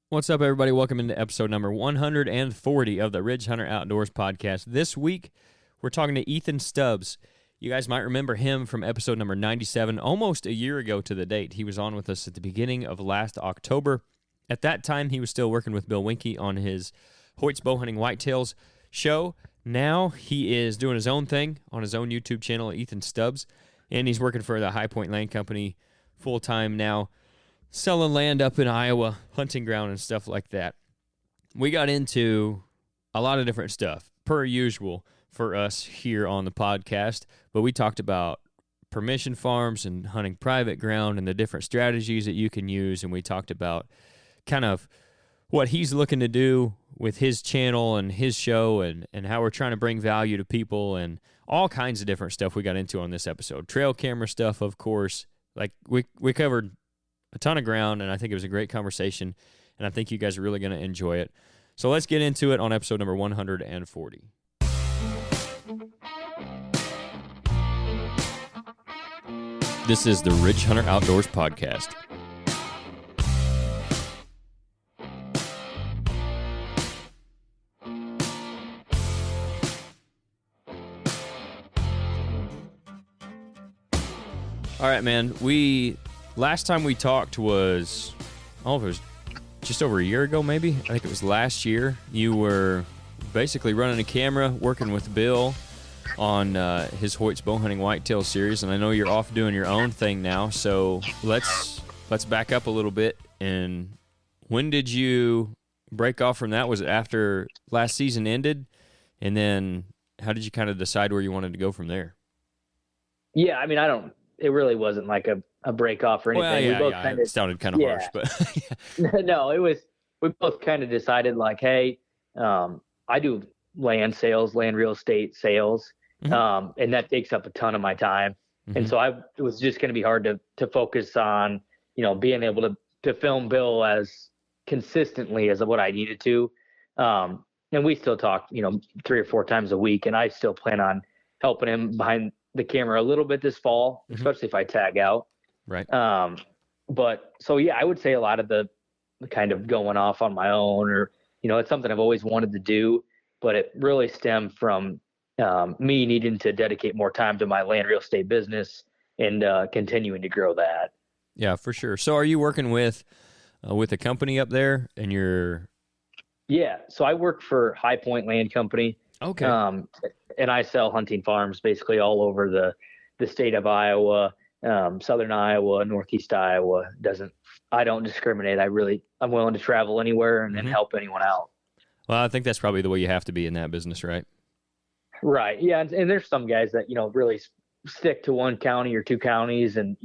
What's up, everybody? Welcome into episode number 140 of the Ridge Hunter Outdoors podcast. This week, we're talking to Ethan Stubbs. You guys might remember him from episode number 97, almost a year ago to the date. He was on with us at the beginning of last October. At that time, he was still working with Bill Winke on his Hoyt's Bowhunting Whitetails show. Now, he is doing his own thing on his own YouTube channel, Ethan Stubbs, and he's working for the High Point Land Company full-time now, selling land up in Iowa, hunting ground and stuff like that. We got into a lot of different stuff, per usual for us here on the podcast, but we talked about permission farms and hunting private ground and the different strategies that you can use, and we talked about kind of what he's looking to do with his channel and his show and how we're trying to bring value to people and all kinds of different stuff we got into on this episode. Trail camera stuff, of course. Like, we covered a ton of ground, and I think it was a great conversation, and I think you guys are really going to enjoy it. So let's get into it on episode number 140. This is the Ridge Hunter Outdoors podcast. All right, man. Last time we talked was, it was just over a year ago, maybe. I think it was last year. You were basically running a camera, working with Bill on his Hoyt's Bowhunting Whitetail series, and I know you're off doing your own thing now. So let's back up a little bit. And when did you break off from that? Was it after last season ended? And then how did you kind of decide where you wanted to go from there? Yeah, I mean, it really wasn't like a break off or anything. Well, yeah, it sounded kind of harsh, but no, we both kind of decided like, hey, I do land real estate sales, and that takes up a ton of my time. Mm-hmm. And so it was just going to be hard to focus on, being able to film Bill as consistently as what I needed to. And we still talk, 3 or 4 times a week, and I still plan on helping him behind the camera a little bit this fall, especially if I tag out. Right. But so, yeah, I would say a lot of the kind of going off on my own, or, it's something I've always wanted to do, but it really stemmed from me needing to dedicate more time to my land real estate business and continuing to grow that. Yeah, for sure. So are you working with a company up there and you're... Yeah. So I work for High Point Land Company. Okay. And I sell hunting farms basically all over the state of Iowa, southern Iowa, northeast Iowa. I don't discriminate. I'm willing to travel anywhere and help anyone out. Well, I think that's probably the way you have to be in that business, right? Right. Yeah. And there's some guys that, really stick to one county or 2 counties, and,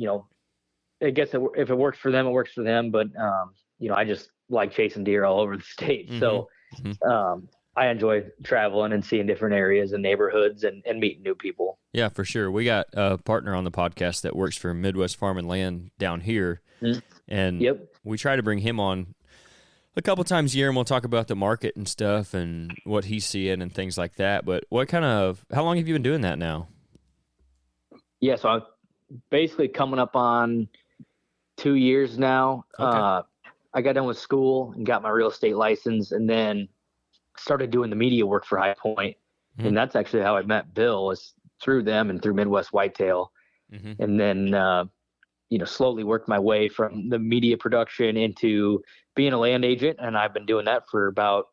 I guess if it works for them, it works for them. But, I just like chasing deer all over the state. Mm-hmm. So, I enjoy traveling and seeing different areas and neighborhoods and meeting new people. Yeah, for sure. We got a partner on the podcast that works for Midwest Farm and Land down here. Mm-hmm. And we try to bring him on a couple times a year, and we'll talk about the market and stuff and what he's seeing and things like that. But how long have you been doing that now? Yeah, so I'm basically coming up on 2 years now. Okay. I got done with school and got my real estate license, and then started doing the media work for High Point. Mm-hmm. And that's actually how I met Bill, was through them and through Midwest Whitetail. Mm-hmm. And then, slowly worked my way from the media production into being a land agent. And I've been doing that for about,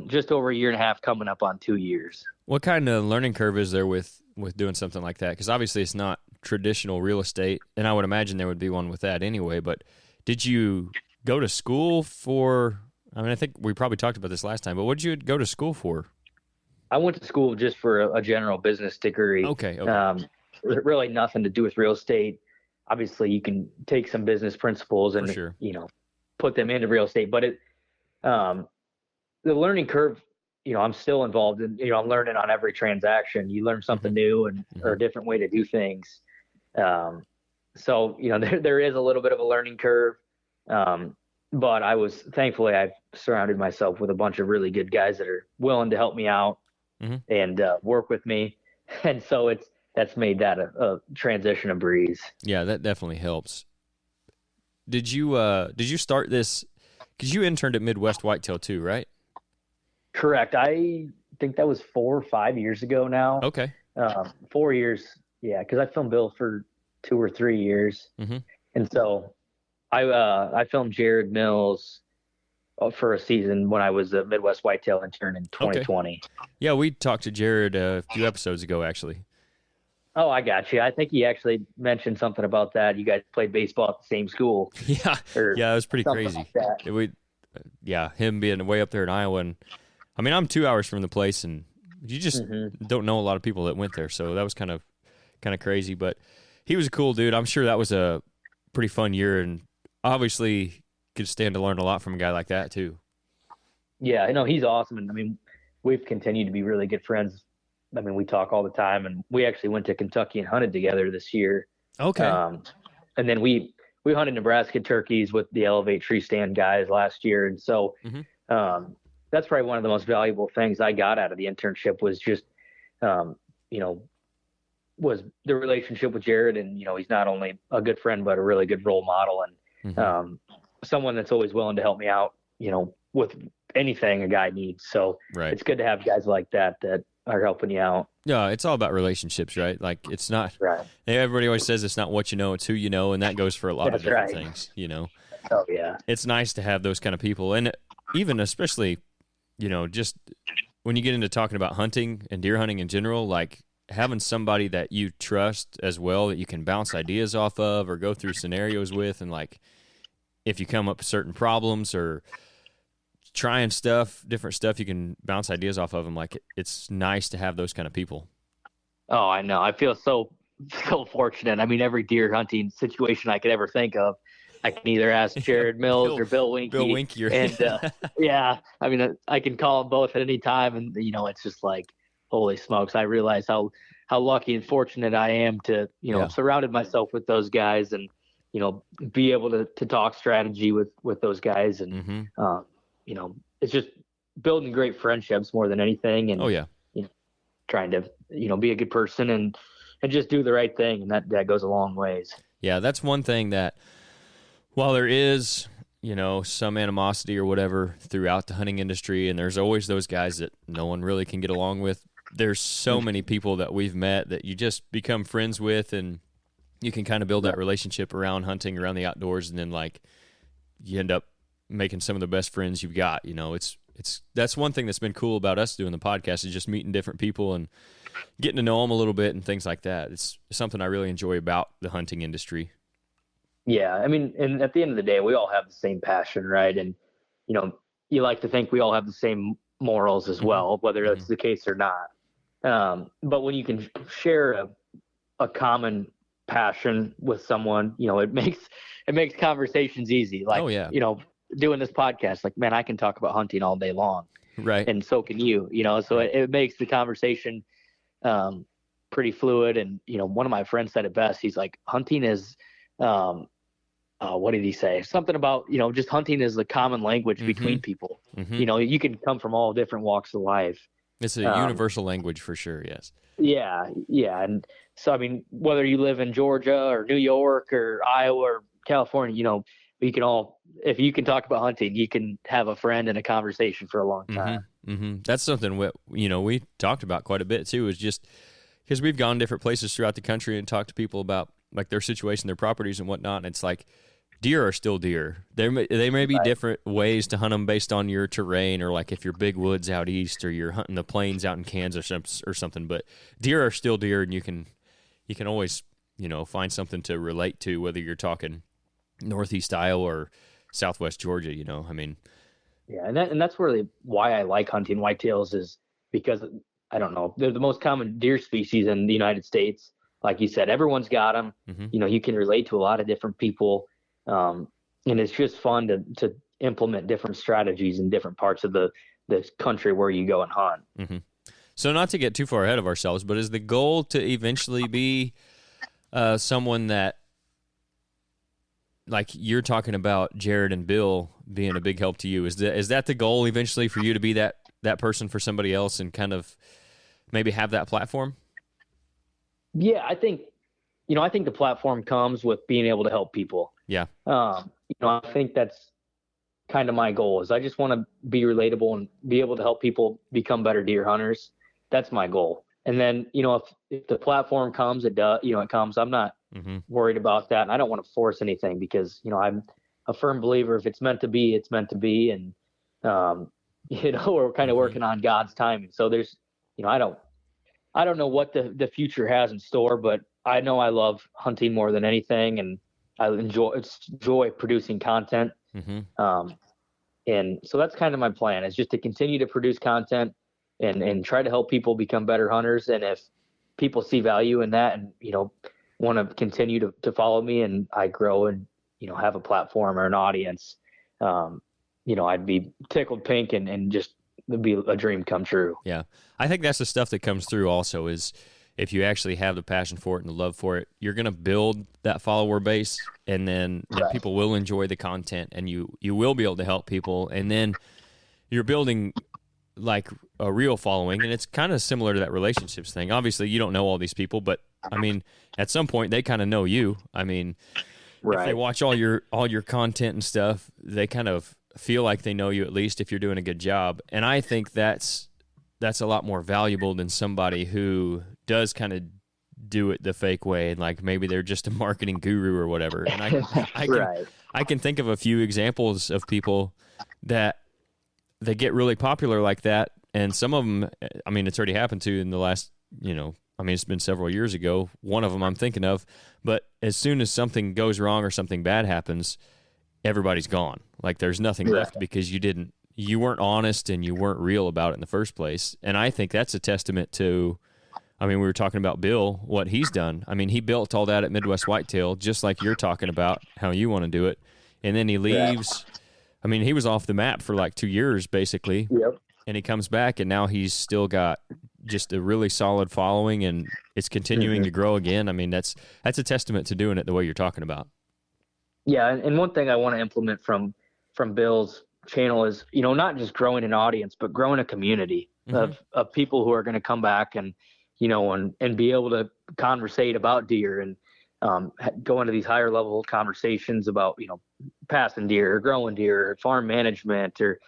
just over a year and a half, coming up on 2 years. What kind of learning curve is there with doing something like that? Because obviously it's not traditional real estate, and I would imagine there would be one with that anyway. But did you go to school for... I think we probably talked about this last time, but what did you go to school for? I went to school just for a general business degree. Okay. Really nothing to do with real estate. Obviously, you can take some business principles and, put them into real estate. But the learning curve, I'm still involved in, I'm learning on every transaction. You learn something new or a different way to do things. So, there is a little bit of a learning curve. But thankfully I've surrounded myself with a bunch of really good guys that are willing to help me out and work with me. And so that's made that a transition a breeze. Yeah, that definitely helps. Did you start this because you interned at Midwest Whitetail too, right? Correct. I think that was 4 or 5 years ago now. Okay. 4 years. Yeah, because I filmed Bill for 2 or 3 years. Mm-hmm. And so I filmed Jared Mills for a season when I was a Midwest Whitetail intern in 2020. Okay. Yeah, we talked to Jared a few episodes ago, actually. Oh, I got you. I think he actually mentioned something about that. You guys played baseball at the same school. Yeah, it was pretty crazy. Like him being way up there in Iowa, and I mean, I'm 2 hours from the place, and you just don't know a lot of people that went there, so that was kind of crazy. But he was a cool dude. I'm sure that was a pretty fun year, and obviously could stand to learn a lot from a guy like that too. Yeah, I know he's awesome, and I mean, we've continued to be really good friends. I mean, we talk all the time, and we actually went to Kentucky and hunted together this year. Okay. And then we hunted Nebraska turkeys with the Elevate Tree Stand guys last year, and so that's probably one of the most valuable things I got out of the internship was just, was the relationship with Jared, and he's not only a good friend but a really good role model, and someone that's always willing to help me out, with anything a guy needs. So It's good to have guys like that are helping you out. Yeah, it's all about relationships, right? Like it's not. Right. Everybody always says it's not what you know, it's who you know, and that goes for a lot of different things. Oh yeah. It's nice to have those kind of people, and even especially, just when you get into talking about hunting and deer hunting in general, like having somebody that you trust as well that you can bounce ideas off of or go through scenarios with, and like if you come up with certain problems or trying different stuff, you can bounce ideas off of them. Like it's nice to have those kind of people. Oh, I know. I feel so fortunate. I mean, every deer hunting situation I could ever think of, I can either ask Jared Mills or Bill Winke. Bill Winke. And yeah, I mean, I can call them both at any time, and it's just like, holy smokes! I realize how lucky and fortunate I am to surrounded myself with those guys, and be able to talk strategy with those guys, and it's just building great friendships more than anything. And trying to be a good person and just do the right thing, and that goes a long ways. Yeah, that's one thing that, while there is some animosity or whatever throughout the hunting industry, and there's always those guys that no one really can get along with, there's so many people that we've met that you just become friends with, and you can kind of build that relationship around hunting, around the outdoors, and then like you end up making some of the best friends you've got. That's one thing that's been cool about us doing the podcast, is just meeting different people and getting to know them a little bit and things like that. It's something I really enjoy about the hunting industry. Yeah, I mean, and at the end of the day, we all have the same passion, right? And you like to think we all have the same morals as well, whether that's the case or not. But when you can share a common passion with someone, it makes conversations easy. Like, doing this podcast, like, man, I can talk about hunting all day long, right? And so can you. So it makes the conversation pretty fluid. And one of my friends said it best. He's like, hunting is what did he say? Something about, just hunting is the common language between people. You can come from all different walks of life. It's a universal language for sure. Yes. Yeah. And so, I mean, whether you live in Georgia or New York or Iowa or California, we can all, if you can talk about hunting, you can have a friend and a conversation for a long time. That's something we talked about quite a bit too, is just because we've gone different places throughout the country and talked to people about like their situation, their properties and whatnot. And it's like, deer are still deer. They may be different ways to hunt them based on your terrain, or like if you're big woods out east or you're hunting the plains out in Kansas or something, but deer are still deer, and you can always, find something to relate to, whether you're talking Northeast Iowa or Southwest Georgia, I mean. Yeah. And that's really why I like hunting whitetails, is because, I don't know, they're the most common deer species in the United States. Like you said, everyone's got them. You can relate to a lot of different people. And it's just fun to implement different strategies in different parts of the country where you go and hunt. So not to get too far ahead of ourselves, but is the goal to eventually be someone that, like you're talking about Jared and Bill being a big help to you, is that the goal eventually for you to be that person for somebody else and kind of maybe have that platform? Yeah, I think the platform comes with being able to help people. Yeah. I think that's kind of my goal. Is I just want to be relatable and be able to help people become better deer hunters. That's my goal. And then, if the platform comes, it does, it comes. I'm not worried about that. And I don't want to force anything because, I'm a firm believer if it's meant to be, it's meant to be. And, we're kind of working on God's timing. So there's, I don't know what the future has in store, but I know I love hunting more than anything. And I enjoy producing content. And so that's kind of my plan, is just to continue to produce content and try to help people become better hunters. And if people see value in that and, want to continue to follow me and I grow and, have a platform or an audience, I'd be tickled pink and just it'd be a dream come true. Yeah. I think that's the stuff that comes through also is if you actually have the passion for it and the love for it, you're going to build that follower base and then people will enjoy the content and you will be able to help people. And then you're building like a real following. And it's kind of similar to that relationships thing. Obviously you don't know all these people, but I mean, at some point they kind of know you. I mean, if they watch all your content and stuff, they kind of feel like they know you, at least if you're doing a good job. And I think that's a lot more valuable than somebody who does kind of do it the fake way and like maybe they're just a marketing guru or whatever. And I can think of a few examples of people that they get really popular like that, and some of them, I mean, it's already happened to in the last, it's been several years ago. One of them I'm thinking of, but as soon as something goes wrong or something bad happens, everybody's gone. Like there's nothing left because you weren't honest and you weren't real about it in the first place. And I think that's a testament to, we were talking about Bill, what he's done. I mean, he built all that at Midwest Whitetail, just like you're talking about how you want to do it. And then he leaves. I mean, he was off the map for like 2 years basically. Yep. And he comes back and now he's still got just a really solid following and it's continuing to grow again. I mean, that's a testament to doing it the way you're talking about. Yeah. And one thing I want to implement from Bill's channel is, not just growing an audience, but growing a community of people who are going to come back and, and be able to conversate about deer and go into these higher level conversations about, passing deer or growing deer or farm management or,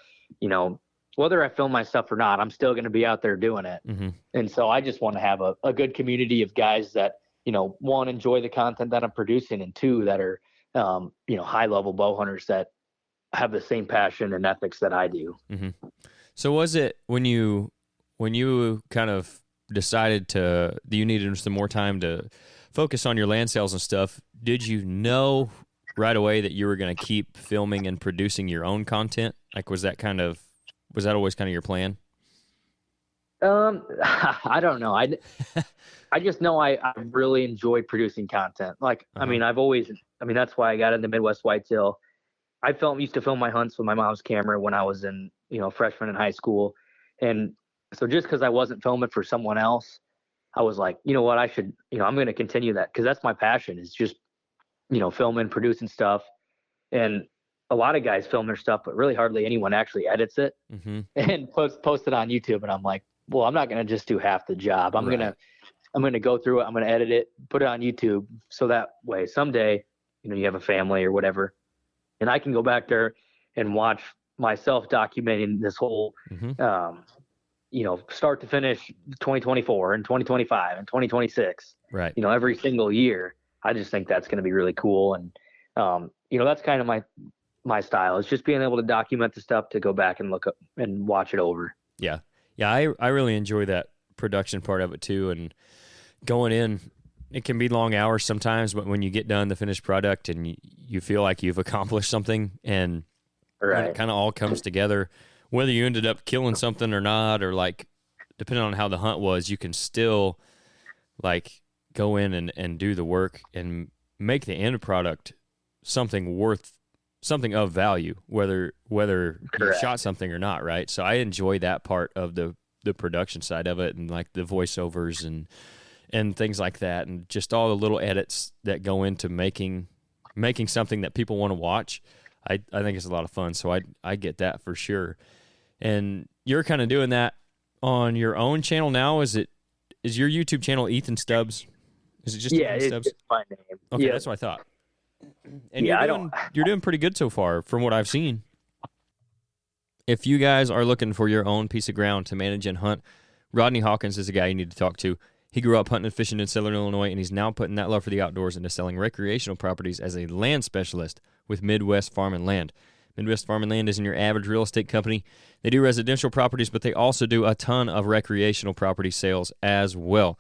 whether I film my stuff or not, I'm still going to be out there doing it. And so I just want to have a good community of guys that, one, enjoy the content that I'm producing, and two, that are, high level bow hunters that have the same passion and ethics that I do. So was it when you kind of decided you needed some more time to focus on your land sales and stuff, did you know right away that you were going to keep filming and producing your own content? Like, was that always kind of your plan? I don't know. I just know I really enjoy producing content. Like, that's why I got into Midwest Whitetail. I used to film my hunts with my mom's camera when I was in, freshman in high school. And so just because I wasn't filming for someone else, I was like, you know what, I should, I'm going to continue that because that's my passion, is just, filming, producing stuff. And a lot of guys film their stuff, but really hardly anyone actually edits it and post it on YouTube. And I'm like, well, I'm not going to just do half the job. I'm going to go through it. I'm going to edit it, put it on YouTube. So that way someday, you have a family or whatever, and I can go back there and watch myself documenting this whole, start to finish 2024 and 2025 and 2026, right. Every single year. I just think that's going to be really cool. And, that's kind of my style. It's just being able to document the stuff to go back and look up and watch it over. Yeah. Yeah. I really enjoy that production part of it too. And going in, it can be long hours sometimes, but when you get done the finished product and you feel like you've accomplished something and when it kind of all comes together, whether you ended up killing something or not, or like, depending on how the hunt was, you can still like go in and do the work and make the end product something of value, whether you shot something or not. Right. So I enjoy that part of the production side of it, and like the voiceovers and things like that, and just all the little edits that go into making something that people want to watch. I think it's a lot of fun. So I get that for sure. And you're kind of doing that on your own channel now. Is your YouTube channel Ethan Stubbs? Is it just Ethan Stubbs? It's my name. Okay, that's what I thought. And you're doing pretty good so far from what I've seen. if you guys are looking for your own piece of ground to manage and hunt, Rodney Hawkins is a guy you need to talk to. He grew up hunting and fishing in Southern Illinois, and he's now putting that love for the outdoors into selling recreational properties as a land specialist with Midwest Farm and Land. Midwest Farm and Land isn't your average real estate company. They do residential properties, but they also do a ton of recreational property sales as well.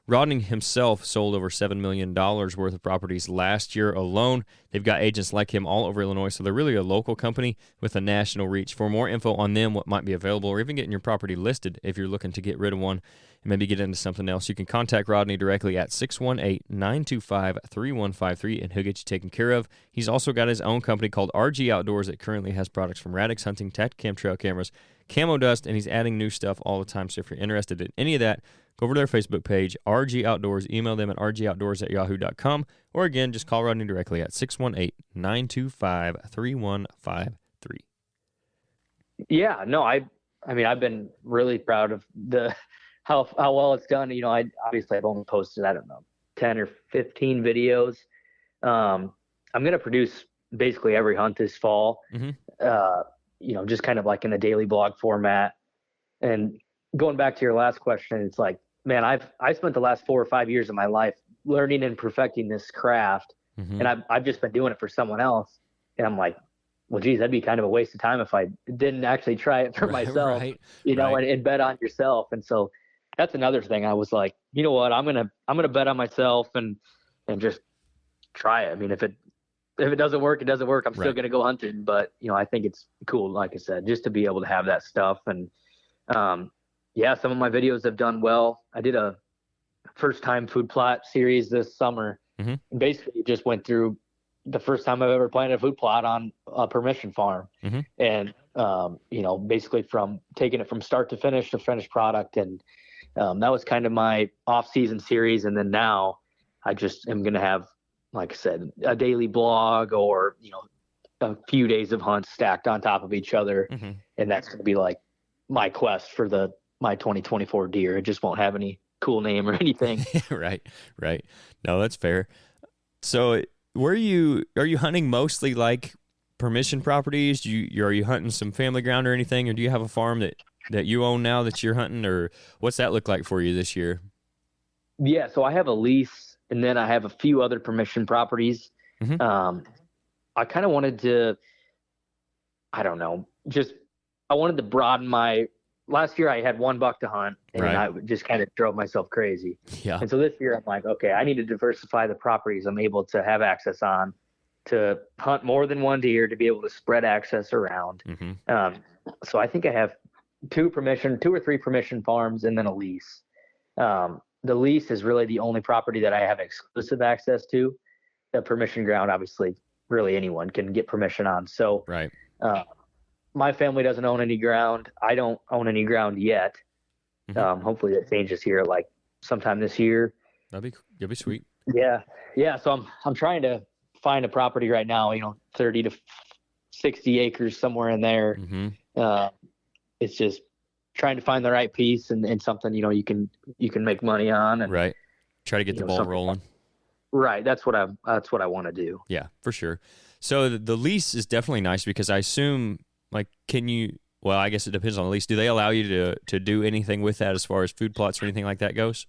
Rodney himself sold over $7 million worth of properties last year alone. They've got agents like him all over Illinois, so they're really a local company with a national reach. For more info on them, what might be available, or even getting your property listed if you're looking to get rid of one and maybe get into something else, you can contact Rodney directly at 618-925-3153, and he'll get you taken care of. He's also got his own company called RHO Outdoors that currently has products from Radix Hunting, Tactacam trail cameras, Camo Dust, and he's adding new stuff all the time. So if you're interested in any of that, go over to their Facebook page, RG Outdoors. Email them at rgoutdoors@yahoo.com. Or again, just call Rodney directly at 618-925-3153. Yeah, no, I mean, I've been really proud of how well it's done. You know, I've only posted, I don't know, 10 or 15 videos. I'm going to produce basically every hunt this fall, you know, just kind of like in a daily blog format. And going back to your last question, it's like, man, I spent the last 4 or 5 years of my life learning and perfecting this craft, and I've just been doing it for someone else. And I'm like, well, geez, that'd be kind of a waste of time if I didn't actually try it for myself, you know, and bet on yourself. And so that's another thing. I was like, you know what, I'm gonna bet on myself and just try it. I mean, if it doesn't work, it doesn't work. I'm still gonna go hunting. But you know, I think it's cool, like I said, just to be able to have that stuff. And yeah, some of my videos have done well. I did a first time food plot series this summer, and basically just went through the first time I've ever planted a food plot on a permission farm, and you know, basically from taking it from start to finish, the finished product. And that was kind of my off-season series. And then now I just am going to have, like I said, a daily blog, or, you know, a few days of hunts stacked on top of each other. And that's going to be like my quest for my 2024 deer. It just won't have any cool name or anything. Right. No, that's fair. So are you hunting mostly like permission properties? Are you hunting some family ground or anything? Or do you have a farm that you own now that you're hunting, or what's that look like for you this year? Yeah, so I have a lease, and then I have a few other permission properties. I kind of wanted to, I don't know, I wanted to broaden last year I had one buck to hunt, and I just kind of drove myself crazy. Yeah. And so this year I'm like, okay, I need to diversify the properties I'm able to have access on, to hunt more than one deer, to be able to spread access around. So I think I have 2 or 3 permission farms, and then a lease. The lease is really the only property that I have exclusive access to. The permission ground, obviously, really anyone can get permission on. So my family doesn't own any ground. I don't own any ground yet. Hopefully that changes here, like sometime this year. That'd be sweet. Yeah. So I'm trying to find a property right now, you know, 30 to 60 acres, somewhere in there. It's just trying to find the right piece and something, you know, you can make money on, and try to get the ball rolling. Right. That's what I want to do. Yeah, for sure. So the lease is definitely nice, because I assume, like, well, I guess it depends on the lease. Do they allow you to do anything with that as far as food plots or anything like that goes?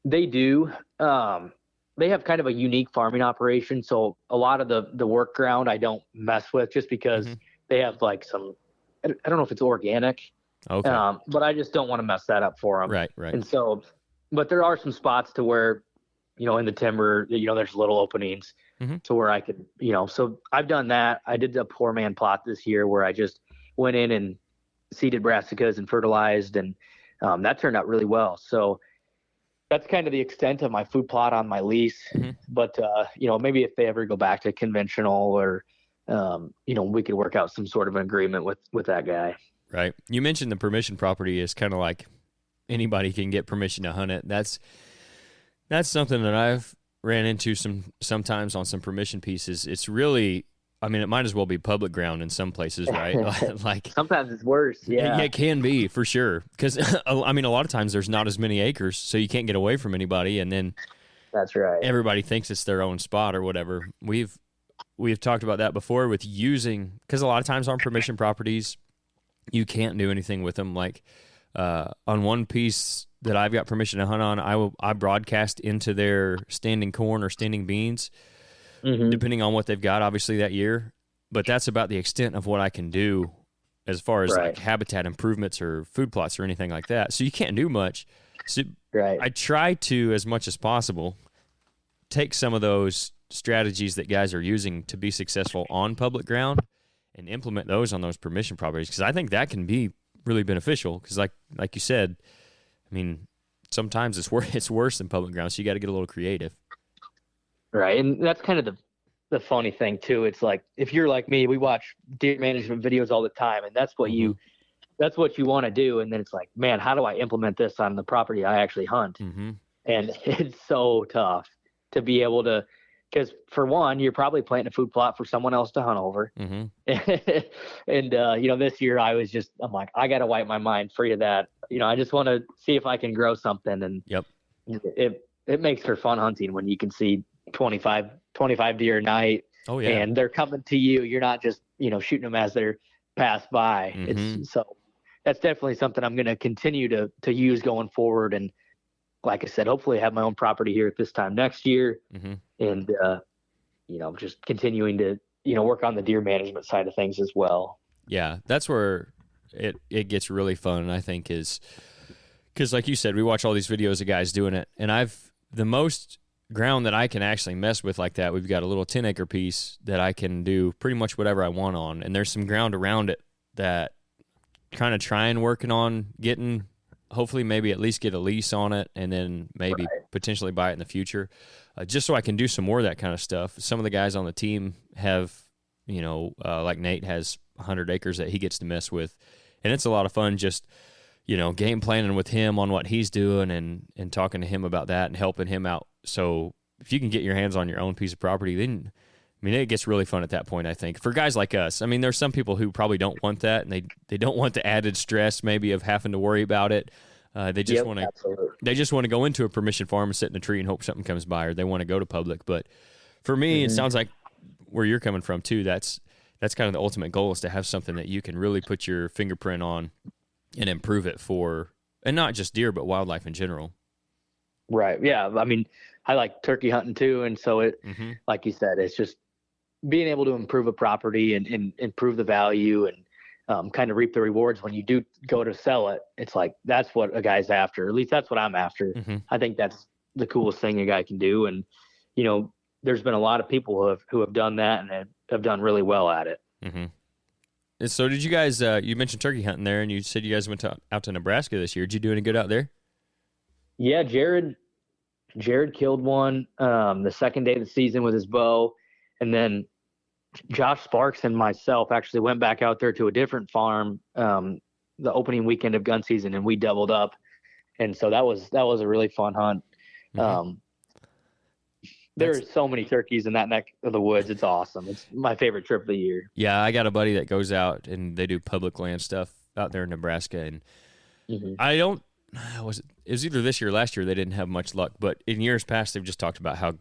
They do. They have kind of a unique farming operation. So a lot of the work ground I don't mess with, just because they have like some, I don't know if it's organic, but I just don't want to mess that up for them. Right. And so, but there are some spots to where, you know, in the timber, you know, there's little openings to where I could, you know, so I've done that. I did a poor man plot this year where I just went in and seeded brassicas and fertilized, and that turned out really well. So that's kind of the extent of my food plot on my lease. But, you know, maybe if they ever go back to conventional, or, you know, we could work out some sort of an agreement with that guy. Right. You mentioned the permission property is kind of like anybody can get permission to hunt it. That's something that I've ran into sometimes on some permission pieces. It's really, I mean, it might as well be public ground in some places, right? Like sometimes it's worse. Yeah, it can be, for sure. Because I mean, a lot of times there's not as many acres, so you can't get away from anybody, and then that's right. Everybody thinks it's their own spot or whatever. We've we've talked about that before with using, because a lot of times on permission properties, you can't do anything with them. Like on one piece that I've got permission to hunt on, I broadcast into their standing corn or standing beans, depending on what they've got, obviously, that year. But that's about the extent of what I can do as far as like habitat improvements or food plots or anything like that. So you can't do much. So I try to, as much as possible, take some of those strategies that guys are using to be successful on public ground and implement those on those permission properties, because I think that can be really beneficial. Because like you said, I mean, sometimes it's worse than public ground, so you got to get a little creative. Right, and that's kind of the funny thing too. It's like, if you're like me, we watch deer management videos all the time, and that's what you want to do. And then it's like, man, how do I implement this on the property I actually hunt? And it's so tough to be able to, because for one, you're probably planting a food plot for someone else to hunt over. And, this year I'm like, I got to wipe my mind free of that. I just want to see if I can grow something. And it makes for fun hunting when you can see 25 deer a night. And they're coming to you. You're not just, shooting them as they're pass by. So that's definitely something I'm going to continue to use going forward. And like I said, hopefully have my own property here at this time next year. And, just continuing to, work on the deer management side of things as well. Yeah. That's where it gets really fun, I think, is because like you said, we watch all these videos of guys doing it, and the most ground that I can actually mess with like that, we've got a little 10-acre piece that I can do pretty much whatever I want on, and there's some ground around it that kind of trying working on getting, hopefully maybe at least get a lease on it, and then maybe potentially buy it in the future, just so I can do some more of that kind of stuff. Some of the guys on the team have, like Nate has 100 acres that he gets to mess with, and it's a lot of fun just, game planning with him on what he's doing and talking to him about that and helping him out. So if you can get your hands on your own piece of property, then, it gets really fun at that point, I think. For guys like us, there's some people who probably don't want that, and they don't want the added stress maybe of having to worry about it. They just want to go into a permission farm and sit in a tree and hope something comes by, or they want to go to public. But for me, it sounds like where you're coming from too. That's kind of the ultimate goal, is to have something that you can really put your fingerprint on and improve it for, and not just deer, but wildlife in general. Right. Yeah. I like turkey hunting too. And so it, like you said, it's just being able to improve a property and improve the value and kind of reap the rewards when you do go to sell it. It's like, that's what a guy's after. At least that's what I'm after. I think that's the coolest thing a guy can do. And, there's been a lot of people who have done that and have done really well at it. And so did you guys, you mentioned turkey hunting there, and you said you guys went out to Nebraska this year. Did you do any good out there? Yeah, Jared killed one the second day of the season with his bow. And then Josh Sparks and myself actually went back out there to a different farm the opening weekend of gun season, and we doubled up. And so that was a really fun hunt. There's so many turkeys in that neck of the woods. It's awesome. It's my favorite trip of the year. Yeah, I got a buddy that goes out and they do public land stuff out there in Nebraska, and it was either this year or last year they didn't have much luck, but in years past they've just talked about how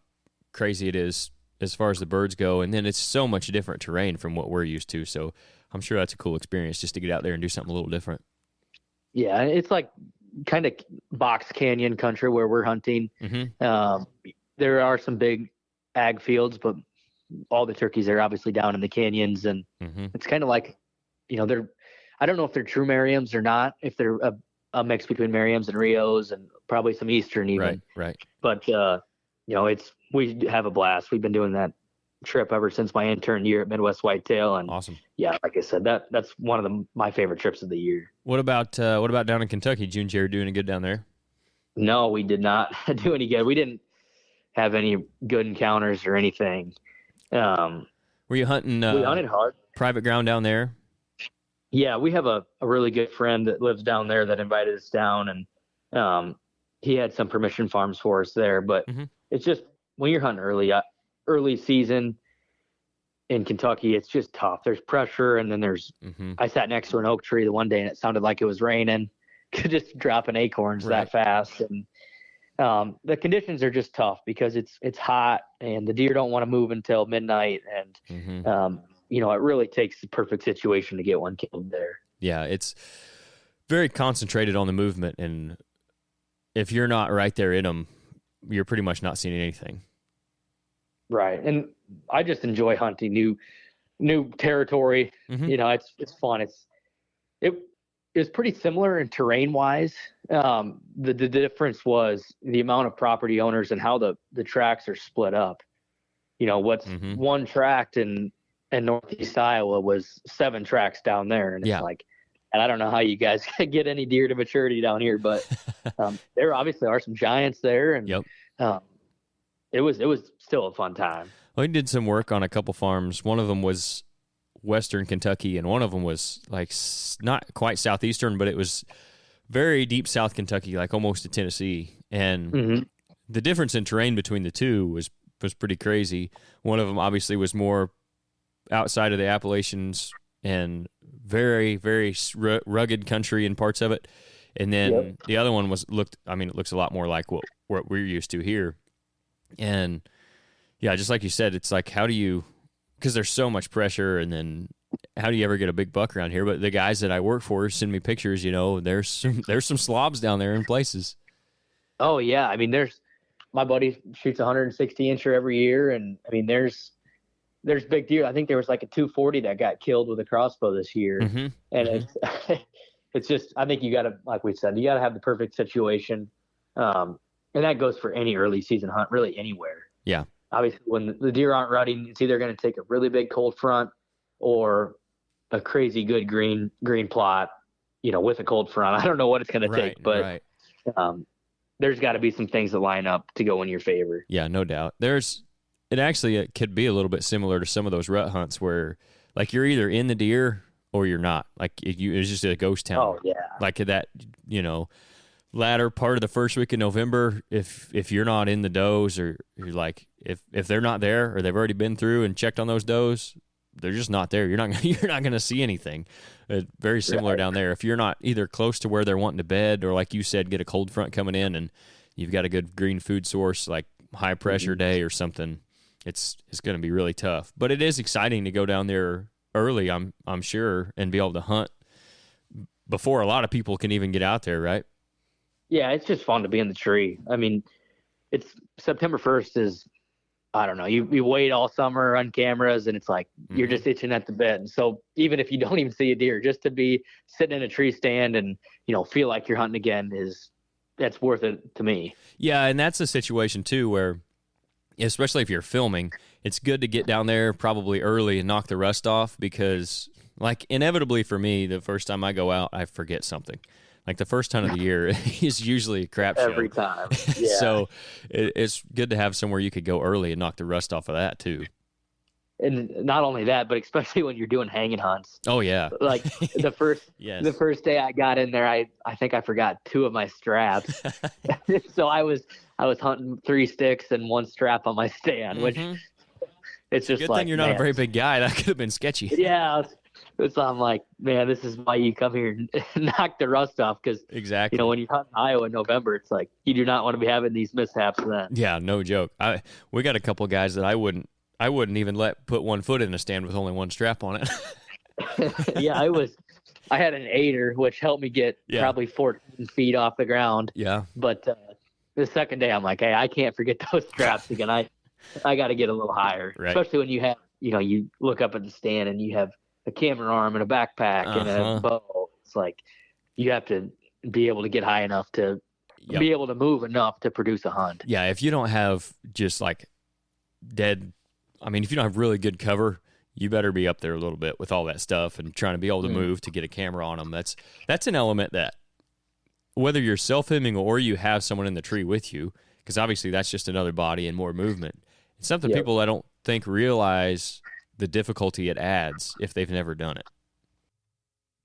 crazy it is as far as the birds go, and then it's so much different terrain from what we're used to. So I'm sure that's a cool experience just to get out there and do something a little different. Yeah, it's like kind of box canyon country where we're hunting. There are some big ag fields, but all the turkeys are obviously down in the canyons, and it's kind of like, I don't know if they're true Merriams or not, if they're a mix between Merriams and RHOs and probably some Eastern even. Right. But, we have a blast. We've been doing that trip ever since my intern year at Midwest Whitetail. And awesome. Yeah, like I said, that's one of my favorite trips of the year. What about down in Kentucky? Did you and Jared do any good down there? No, we did not do any good. We didn't have any good encounters or anything. Were you hunting? We hunted hard. Private ground down there? Yeah, we have a really good friend that lives down there that invited us down, and he had some permission farms for us there. But it's just, when you're hunting early season in Kentucky, it's just tough. There's pressure, and then there's. I sat next to an oak tree the one day, and it sounded like it was raining. Just dropping acorns that fast, and The conditions are just tough because it's hot and the deer don't want to move until midnight. And, it really takes the perfect situation to get one killed there. Yeah. It's very concentrated on the movement. And if you're not right there in them, you're pretty much not seeing anything. Right. And I just enjoy hunting new territory. It's fun. It's pretty similar in terrain wise. The difference was the amount of property owners and how the tracks are split up. What's one tract in Northeast Iowa was 7 tracks down there. And it's like, and I don't know how you guys get any deer to maturity down here, but there obviously are some giants there. And it was still a fun time. Well, we did some work on a couple farms. One of them was Western Kentucky, and one of them was like not quite southeastern, but it was very deep South Kentucky, like almost to Tennessee. And the difference in terrain between the two was pretty crazy. One of them obviously was more outside of the Appalachians and very, very rugged country in parts of it. And then the other one it looks a lot more like what we're used to here. And yeah, just like you said, it's like, because there's so much pressure, and then how do you ever get a big buck around here? But the guys that I work for send me pictures, there's some slobs down there in places. Oh yeah. I mean, my buddy shoots 160 incher every year. And I mean, there's big deer. I think there was like a 240 that got killed with a crossbow this year. And it's just, I think you gotta, like we said, you gotta have the perfect situation. And that goes for any early season hunt, really anywhere. Yeah. Obviously, when the deer aren't rutting, it's either going to take a really big cold front or a crazy good green plot, with a cold front. I don't know what it's going to take, but there's got to be some things that line up to go in your favor. Yeah, no doubt. It could be a little bit similar to some of those rut hunts where, like, you're either in the deer or you're not. Like, it's just a ghost town. Oh, yeah. Like that, latter part of the first week of November, if you're not in the does, or you're like, if they're not there, or they've already been through and checked on those does, they're just not there. You're not going to see anything. Very similar down there. If you're not either close to where they're wanting to bed, or like you said, get a cold front coming in, and you've got a good green food source like high pressure day or something, it's going to be really tough. But it is exciting to go down there early, I'm sure, and be able to hunt before a lot of people can even get out there, right? Yeah, it's just fun to be in the tree. I mean, it's September 1st is, I don't know, you wait all summer on cameras, and it's like you're just itching at the bit. And so even if you don't even see a deer, just to be sitting in a tree stand and, feel like you're hunting again that's worth it to me. Yeah, and that's a situation too where, especially if you're filming, it's good to get down there probably early and knock the rust off, because, like, inevitably for me, the first time I go out, I forget something. Like the first hunt of the year is usually a crap show. Every time. Yeah. So it's good to have somewhere you could go early and knock the rust off of that too. And not only that, but especially when you're doing hanging hunts. Oh yeah. Like the first day I got in there, I think I forgot 2 of my straps. So I was hunting 3 sticks and 1 strap on my stand, which it's just good like, thing you're not a very big guy. That could have been sketchy. Yeah. So I'm like, man, this is why you come here and knock the rust off. Because exactly, when you hunt in Iowa in November, it's like you do not want to be having these mishaps then. Yeah, no joke. We got a couple of guys that I wouldn't even let put 1 foot in a stand with only 1 strap on it. Yeah, I had an 8er, which helped me get probably 14 feet off the ground. Yeah. But the second day, I'm like, hey, I can't forget those straps again. I got to get a little higher, especially when you have, you look up at the stand and you have a camera arm and a backpack and a bow. It's like you have to be able to get high enough to be able to move enough to produce a hunt. Yeah, if you don't have just like if you don't have really good cover, you better be up there a little bit with all that stuff and trying to be able to move to get a camera on them. That's an element that, whether you're self-filming or you have someone in the tree with you, because obviously that's just another body and more movement. It's something people I don't think realize the difficulty it adds if they've never done it.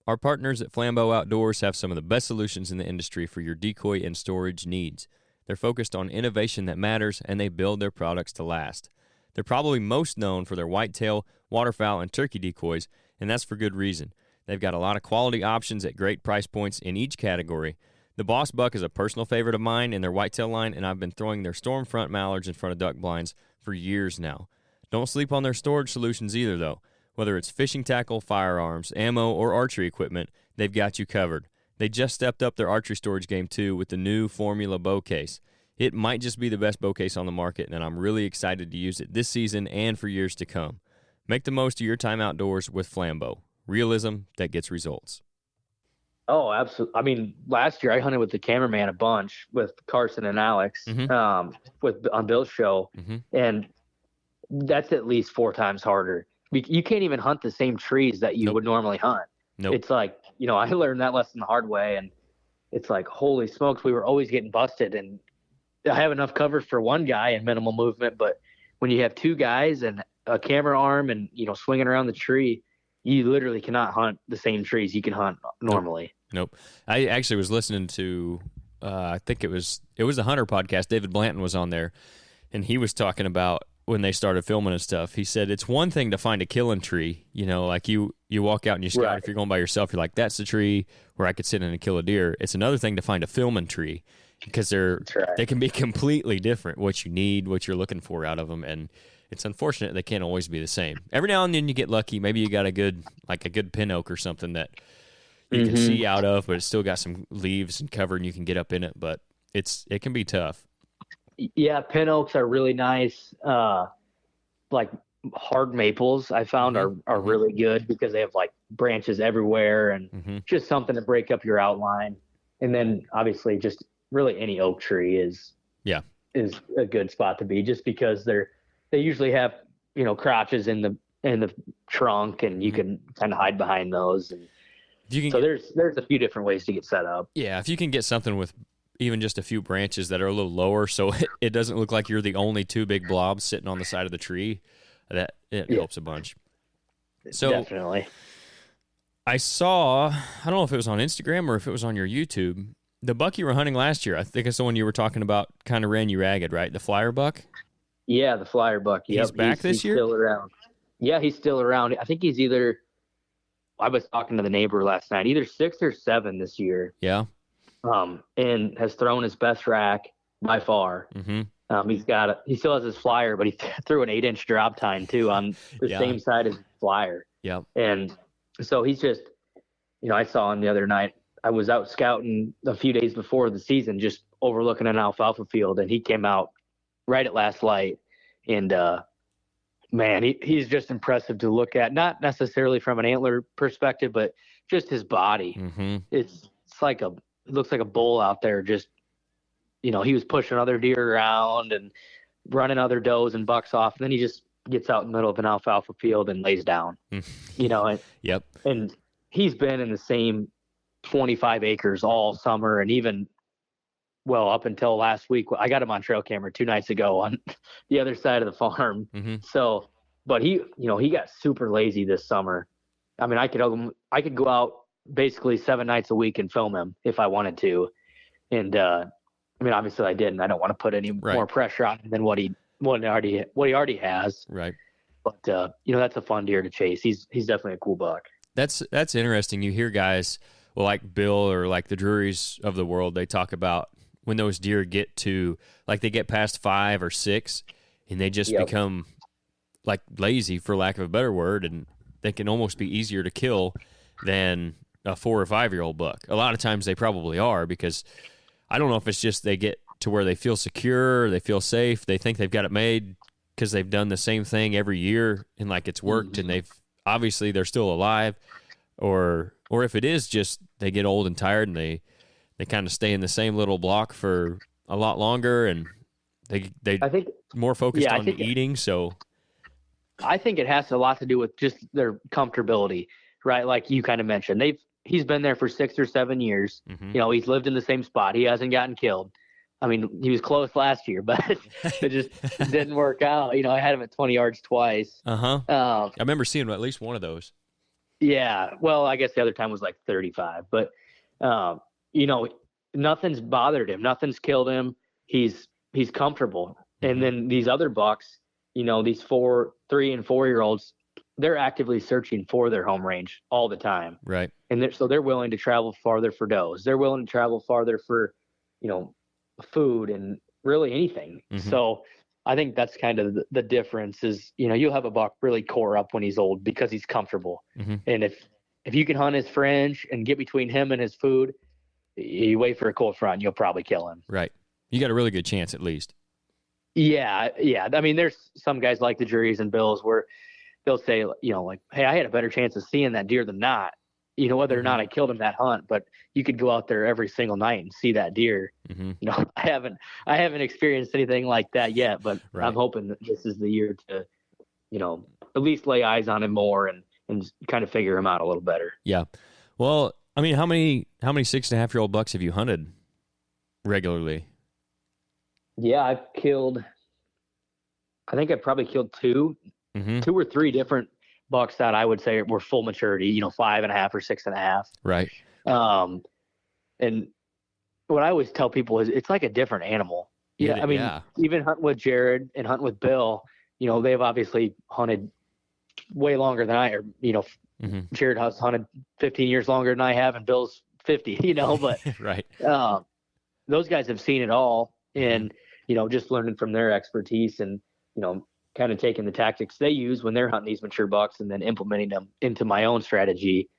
Our partners at Flambeau Outdoors have some of the best solutions in the industry for your decoy and storage needs. They're focused on innovation that matters, and they build their products to last. They're probably most known for their whitetail, waterfowl, and turkey decoys, and that's for good reason. They've got a lot of quality options at great price points in each category. The Boss Buck is a personal favorite of mine in their whitetail line, and I've been throwing their Stormfront mallards in front of duck blinds for years now. Don't sleep on their storage solutions either, though. Whether it's fishing tackle, firearms, ammo, or archery equipment, they've got you covered. They just stepped up their archery storage game, too, with the new Formula bow case. It might just be the best bow case on the market, and I'm really excited to use it this season and for years to come. Make the most of your time outdoors with Flambeau. Realism that gets results. Oh, absolutely. I mean, last year I hunted with the cameraman a bunch with Carson and Alex, on Bill's show, and that's at least 4 times harder. You can't even hunt the same trees that you would normally hunt. It's like, I learned that lesson the hard way, and it's like, holy smokes, we were always getting busted, and I have enough cover for one guy and minimal movement, but when you have 2 guys and a camera arm and, swinging around the tree, you literally cannot hunt the same trees you can hunt normally. Nope. I actually was listening to, I think it was the Hunter podcast. David Blanton was on there, and he was talking about when they started filming and stuff. He said it's one thing to find a killing tree. Like you walk out and you scout. Right. If you're going by yourself, you're like, that's the tree where I could sit in and kill a deer. It's another thing to find a filming tree because they can be completely different, what you need, what you're looking for out of them, and it's unfortunate they can't always be the same. Every now and then you get lucky. Maybe you got a good pin oak or something that you can see out of, but it's still got some leaves and cover and you can get up in it, but it can be tough. Yeah, pin oaks are really nice. Like hard maples I found are really good because they have like branches everywhere and just something to break up your outline. And then obviously just really any oak tree is a good spot to be, just because they usually have, crotches in the trunk, and you can kind of hide behind those. And so there's a few different ways to get set up. Yeah, if you can get something with even just a few branches that are a little lower, so it doesn't look like you're the only 2 big blobs sitting on the side of the tree, it helps a bunch. So definitely. I saw, I don't know if it was on Instagram or if it was on your YouTube, the buck you were hunting last year. I think it's the one you were talking about, kind of ran you ragged, right? The flyer buck? Yeah, the flyer buck. Yep. He's back this year? He's still around. Yeah, he's still around. I think he's I was talking to the neighbor last night, either 6 or 7 this year. Yeah. And has thrown his best rack by far. He still has his flyer, but he threw an 8-inch drop tine too on the same side as his flyer. Yeah. And so he's just, I saw him the other night. I was out scouting a few days before the season, just overlooking an alfalfa field, and he came out right at last light. And, man, he's just impressive to look at, not necessarily from an antler perspective, but just his body. It's like it looks like a bull out there. Just, he was pushing other deer around and running other does and bucks off. And then he just gets out in the middle of an alfalfa field and lays down, and, yep. And he's been in the same 25 acres all summer, and even, up until last week. I got him on trail camera 2 nights ago on the other side of the farm. So, but he got super lazy this summer. I mean, I could go out basically 7 nights a week and film him if I wanted to. And, I mean, obviously I didn't. I don't want to put any more pressure on him than what he already has. Right. But, that's a fun deer to chase. He's definitely a cool buck. That's interesting. You hear guys, like Bill or like the Drurys of the world, they talk about when those deer get to, like, they get past 5 or 6 and they just become like lazy, for lack of a better word, and they can almost be easier to kill than a 4 or 5-year-old buck. A lot of times they probably are, because I don't know if it's just they get to where they feel secure, they feel safe, they think they've got it made because they've done the same thing every year and like it's worked, and they're still alive, or if it is just they get old and tired and they kind of stay in the same little block for a lot longer, and they I think more focused on eating. So I think it has a lot to do with just their comfortability, right? Like you kind of mentioned, he's been there for 6 or 7 years. He's lived in the same spot. He hasn't gotten killed. I mean, he was close last year, but it just didn't work out. I had him at 20 yards twice. I remember seeing at least one of those. Yeah. Well, I guess the other time was like 35, but nothing's bothered him. Nothing's killed him. He's comfortable. And then these other bucks, these 3 and 4 year olds, they're actively searching for their home range all the time. Right. And so they're willing to travel farther for does. They're willing to travel farther for, food and really anything. Mm-hmm. So I think that's kind of the difference is, you'll have a buck really core up when he's old because he's comfortable. Mm-hmm. And if you can hunt his fringe and get between him and his food, you wait for a cold front, you'll probably kill him. Right. You got a really good chance at least. Yeah. I mean, there's some guys like the Juries and Bills where they'll say, like, hey, I had a better chance of seeing that deer than not, whether or not I killed him that hunt, but you could go out there every single night and see that deer. Mm-hmm. I haven't experienced anything like that yet, but right. I'm hoping that this is the year to, at least lay eyes on him more and kind of figure him out a little better. Yeah. Well, I mean, how many 6.5-year-old bucks have you hunted regularly? Yeah, I think I probably killed two or three different bucks that I would say were full maturity, 5.5 or 6.5. Right. And what I always tell people is it's like a different animal. Yeah. I mean, even hunting with Jared and hunting with Bill, they've obviously hunted way longer than I, or, Jared has hunted 15 years longer than I have, and Bill's 50, but right. Those guys have seen it all, and, just learning from their expertise and, kind of taking the tactics they use when they're hunting these mature bucks and then implementing them into my own strategy.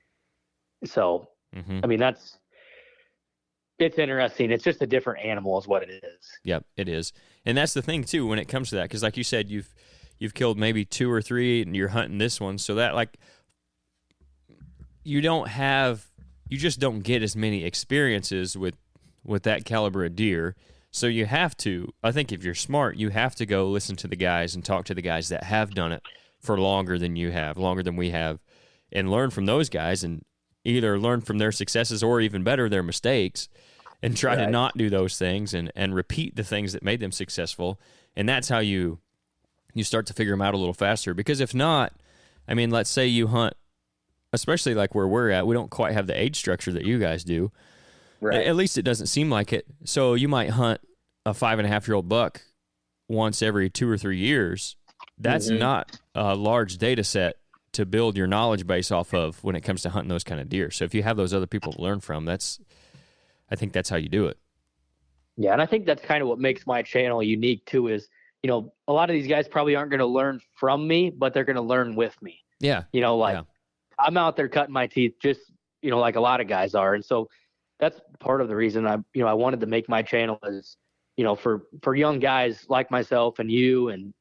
So, I mean, it's interesting. It's just a different animal is what it is. Yep, it is. And that's the thing too, when it comes to that, because like you said, you've killed maybe 2 or 3 and you're hunting this one. So that, like, you just don't get as many experiences with that caliber of deer. So you have to, I think if you're smart, you have to go listen to the guys and talk to the guys that have done it for longer than we have, and learn from those guys, and either learn from their successes or even better, their mistakes, and try to not do those things and repeat the things that made them successful. And that's how you start to figure them out a little faster. Because if not, I mean, let's say you hunt, especially like where we're at, we don't quite have the age structure that you guys do. Right. At least it doesn't seem like it. So you might hunt a 5.5-year-old buck once every 2 or 3 years. That's not a large data set to build your knowledge base off of when it comes to hunting those kind of deer. So if you have those other people to learn from, I think that's how you do it. Yeah, and I think that's kind of what makes my channel unique too is, a lot of these guys probably aren't going to learn from me, but they're going to learn with me. Yeah. I'm out there cutting my teeth just, like a lot of guys are. And so that's part of the reason I wanted to make my channel is, for young guys like myself and you and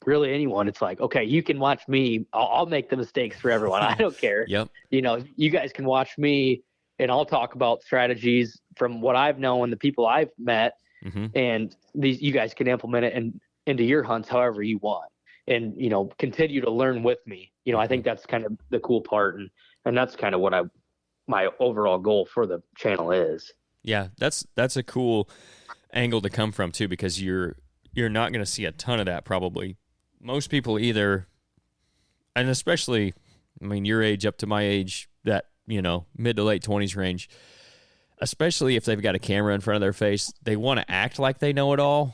really anyone, it's like, okay, you can watch me. I'll make the mistakes for everyone. I don't care. Yep. You guys can watch me and I'll talk about strategies from what I've known and the people I've met. And you guys can implement it into your hunts however you want, and, continue to learn with me. I think that's kind of the cool part. And that's kind of what my overall goal for the channel is. Yeah. That's a cool angle to come from too, because you're not going to see a ton of that probably. Most people either, and especially, I mean, your age up to my age, that, mid to late 20s range, especially if they've got a camera in front of their face, they want to act like they know it all,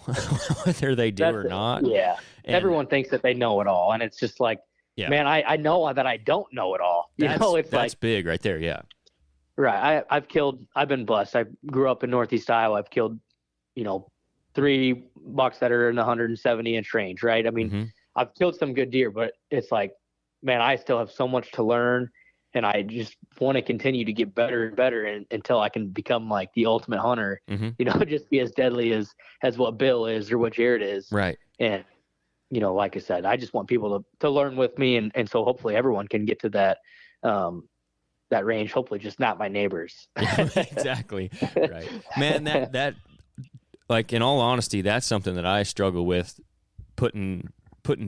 whether they do or not. Yeah. And everyone thinks that they know it all. And it's just like, man, I know that I don't know it all. That's big right there. Yeah. Right. I've been blessed. I grew up in Northeast Iowa. I've killed, 3 bucks that are in the 170-inch range, right? I mean, I've killed some good deer, but it's like, man, I still have so much to learn, and I just want to continue to get better and better until I can become like the ultimate hunter, just be as deadly as what Bill is or what Jared is. Right. And, like I said, I just want people to learn with me. And so hopefully everyone can get to that range, hopefully just not my neighbors. Exactly. Right. Man, that like, in all honesty, that's something that I struggle with, putting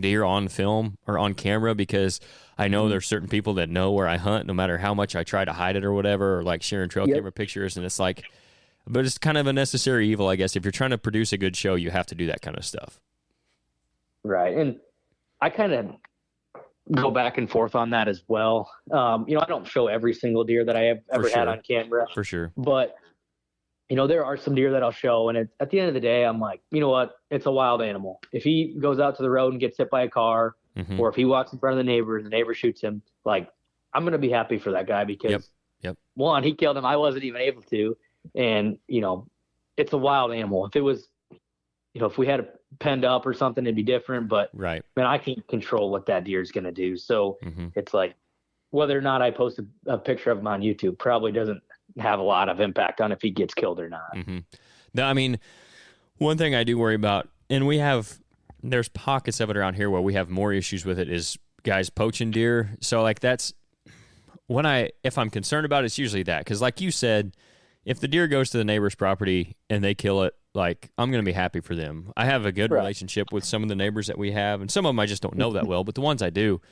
deer on film or on camera, because I know there's certain people that know where I hunt no matter how much I try to hide it or whatever, or like sharing trail camera pictures. And it's like, but it's kind of a necessary evil, I guess. If you're trying to produce a good show, you have to do that kind of stuff. Right. And I kind of go back and forth on that as well. I don't show every single deer that I have ever had on camera. For sure. But, there are some deer that I'll show. And at the end of the day, I'm like, you know what? It's a wild animal. If he goes out to the road and gets hit by a car, or if he walks in front of the neighbor and the neighbor shoots him, like, I'm going to be happy for that guy because one, he killed him. I wasn't even able to. And, you know, it's a wild animal. If it was, you know, if we had it penned up or something, it'd be different, but man, I can't control what that deer is going to do. So it's like, whether or not I post a picture of him on YouTube probably doesn't have a lot of impact on if he gets killed or not. I mean, one thing I do worry about, and there's pockets of it around here where we have more issues with it, is guys poaching deer. So like that's if I'm concerned about it, it's usually that. Because like you said, if the deer goes to the neighbor's property and they kill it, like, I'm going to be happy for them. I have a good relationship with some of the neighbors that we have, and some of them I just don't know that well, but the ones I do,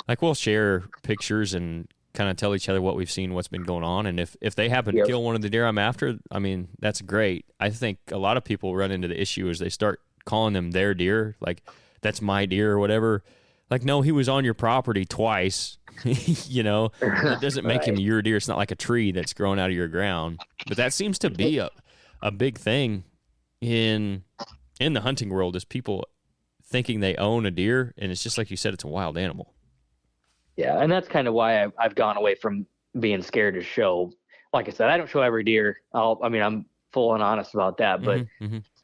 like, we'll share pictures and kind of tell each other what we've seen, what's been going on, and if they happen to kill one of the deer I'm after, I mean, that's great. I think a lot of people run into the issue is they start calling them their deer, like, that's my deer or whatever. Like, no, he was on your property twice. You know, that doesn't make him your deer. It's not like a tree that's growing out of your ground. But that seems to be a big thing in the hunting world, is people thinking they own a deer, and it's just like you said, it's a wild animal. Yeah, and that's kind of why I've gone away from being scared to show. Like I said, I don't show every deer. I'm full and honest about that. But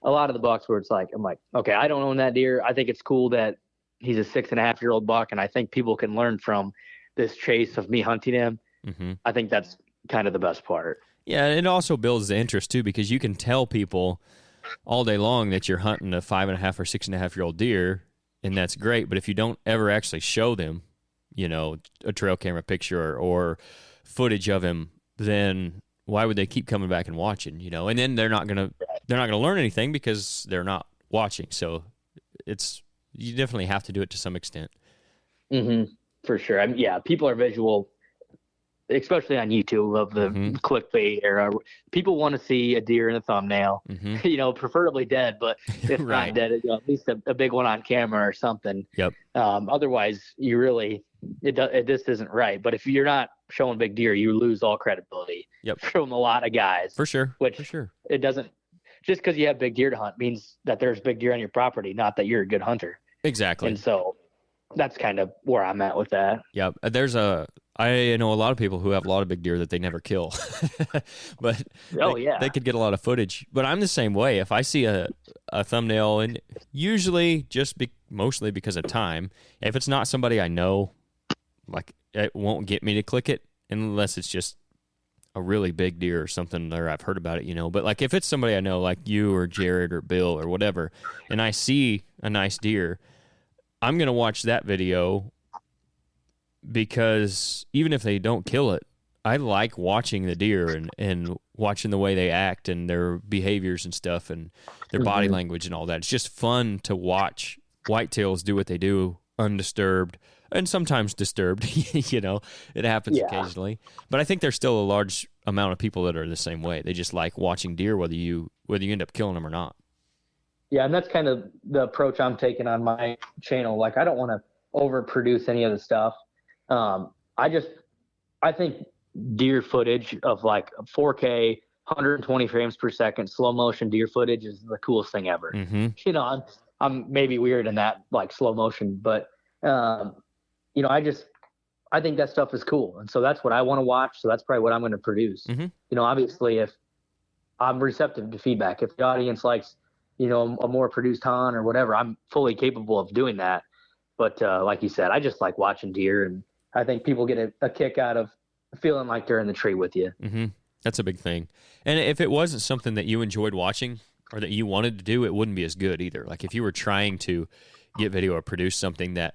a lot of the bucks where it's like, I'm like, okay, I don't own that deer. I think it's cool that he's a 6.5-year-old buck, and I think people can learn from this chase of me hunting him. I think that's kind of the best part. Yeah, and it also builds the interest too, because you can tell people all day long that you're hunting a 5.5 or 6.5-year-old deer, and that's great. But if you don't ever actually show them, you know, a trail camera picture or footage of him, then why would they keep coming back and watching? You know, and then they're not gonna learn anything because they're not watching. So you definitely have to do it to some extent. For sure. People are visual, especially on YouTube, of the clickbait era. People want to see a deer in a thumbnail, you know, preferably dead, but if not dead, you know, at least a big one on camera or something. Otherwise, you really, this isn't right. But if you're not showing big deer, you lose all credibility from a lot of guys. For sure. It doesn't, just because you have big deer to hunt means that there's big deer on your property, not that you're a good hunter. Exactly. And so that's kind of where I'm at with that. Yeah. I know a lot of people who have a lot of big deer that they never kill, but they could get a lot of footage. But I'm the same way. If I see a thumbnail, and usually mostly because of time, if it's not somebody I know, like, it won't get me to click it unless it's just a really big deer or something, or I've heard about it, you know. But like, if it's somebody I know, like you or Jared or Bill or whatever, and I see a nice deer, I'm going to watch that video, because even if they don't kill it, I like watching the deer and watching the way they act and their behaviors and stuff and their body language and all that. It's just fun to watch whitetails do what they do undisturbed, and sometimes disturbed. You know, it happens occasionally. But I think there's still a large amount of people that are the same way. They just like watching deer, whether you end up killing them or not. Yeah, and that's kind of the approach I'm taking on my channel. Like, I don't want to overproduce any of the stuff. I think deer footage of like 4K, 120 frames per second, slow motion deer footage is the coolest thing ever. You know, I'm maybe weird in that, like, slow motion, but, you know, I think that stuff is cool. And so that's what I want to watch. So that's probably what I'm going to produce. You know, obviously, if I'm receptive to feedback, if the audience likes, you know, a more produced hunt or whatever, I'm fully capable of doing that. But like you said, I just like watching deer, and I think people get a kick out of feeling like they're in the tree with you. That's a big thing. And if it wasn't something that you enjoyed watching or that you wanted to do, it wouldn't be as good either. Like, if you were trying to get video or produce something that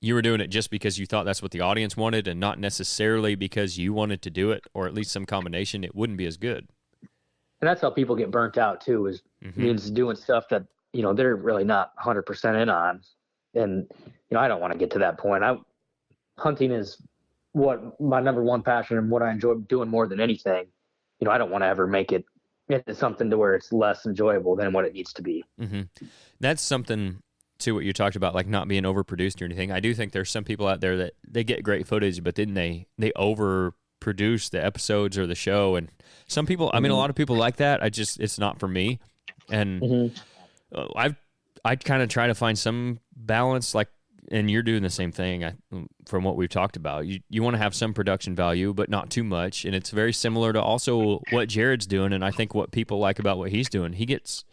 you were doing it just because you thought that's what the audience wanted and not necessarily because you wanted to do it, or at least some combination, it wouldn't be as good. And that's how people get burnt out too, is means doing stuff that, you know, they're really not 100% in on. And, you know, I don't want to get to that point. Hunting is what my number one passion and what I enjoy doing more than anything. You know, I don't want to ever make it into something to where it's less enjoyable than what it needs to be. That's something to what you talked about, like not being overproduced or anything. I do think there's some people out there that they get great footage, but then they overproduce the episodes or the show. And some people, I mean, a lot of people like that. It's not for me. And I kind of try to find some balance. Like, and you're doing the same thing from what we've talked about. You want to have some production value, but not too much. And it's very similar to also what Jared's doing. And I think what people like about what he's doing, he gets,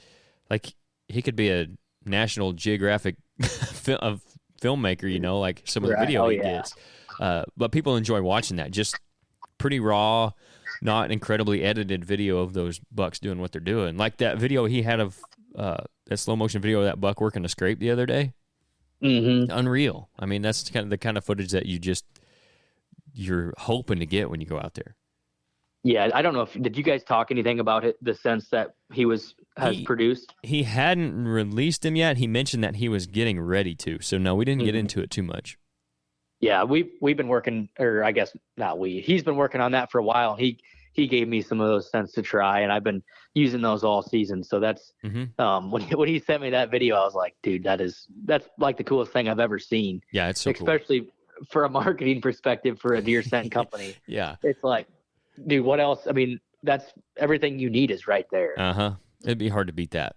like, he could be a National Geographic filmmaker, you know, like some of the video he gets. But people enjoy watching that. Just pretty raw, not incredibly edited video of those bucks doing what they're doing. Like that video he had of that slow motion video of that buck working a scrape the other day. Mm-hmm. Unreal. I mean, that's the kind of footage that you're hoping to get when you go out there. Yeah, I don't know did you guys talk anything about it, the sense that he has produced? He hadn't released him yet. He mentioned that he was getting ready to. So no, we didn't get into it too much. Yeah, we've been working, or I guess not we. He's been working on that for a while. He gave me some of those scents to try, and I've been using those all season. So that's when he sent me that video, I was like, dude, that's like the coolest thing I've ever seen. Yeah, it's so especially cool. For a marketing perspective for a deer scent company. Yeah, it's like, dude, what else? I mean, that's everything you need is right there. It'd be hard to beat that.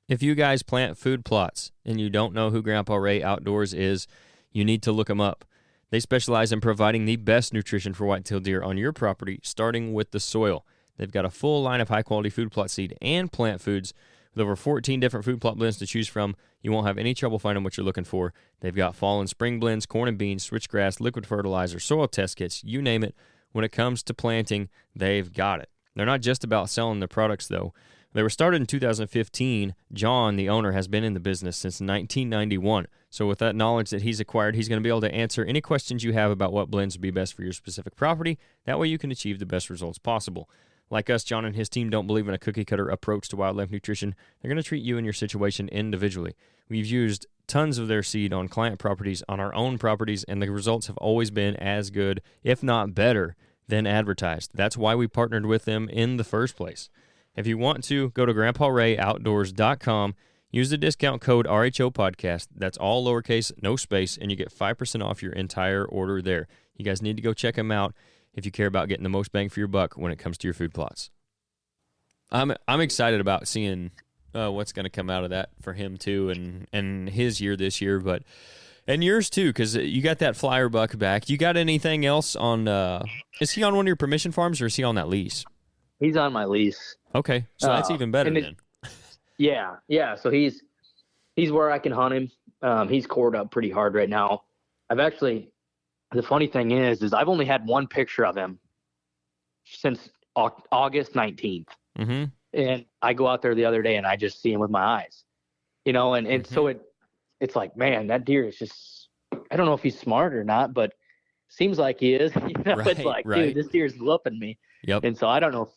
If you guys plant food plots and you don't know who Grandpa Ray Outdoors is, you need to look them up. They specialize in providing the best nutrition for whitetail deer on your property, starting with the soil. They've got a full line of high-quality food plot seed and plant foods with over 14 different food plot blends to choose from. You won't have any trouble finding what you're looking for. They've got fall and spring blends, corn and beans, switchgrass, liquid fertilizer, soil test kits, you name it. When it comes to planting, they've got it. They're not just about selling their products, though. They were started in 2015. John, the owner, has been in the business since 1991. So with that knowledge that he's acquired, he's going to be able to answer any questions you have about what blends would be best for your specific property. That way you can achieve the best results possible. Like us, John and his team don't believe in a cookie-cutter approach to wildlife nutrition. They're going to treat you and your situation individually. We've used tons of their seed on client properties, on our own properties, and the results have always been as good, if not better, than advertised. That's why we partnered with them in the first place. If you want to, go to GrandpaRayOutdoors.com, use the discount code RHO Podcast. That's all lowercase, no space, and you get 5% off your entire order there. You guys need to go check them out if you care about getting the most bang for your buck when it comes to your food plots. I'm excited about seeing what's going to come out of that for him too, and his year this year, and yours too, because you got that flyer buck back. You got anything else on? Is he on one of your permission farms, or is he on that lease? He's on my lease. Okay, so that's even better then. Yeah. So he's where I can hunt him. He's cored up pretty hard right now. The funny thing is I've only had one picture of him since August 19th. Mm-hmm. And I go out there the other day and I just see him with my eyes, you know, and so it's like, man, that deer is just, I don't know if he's smart or not, but seems like he is. You know, it's like, dude, this deer's whooping me. Yep. And so I don't know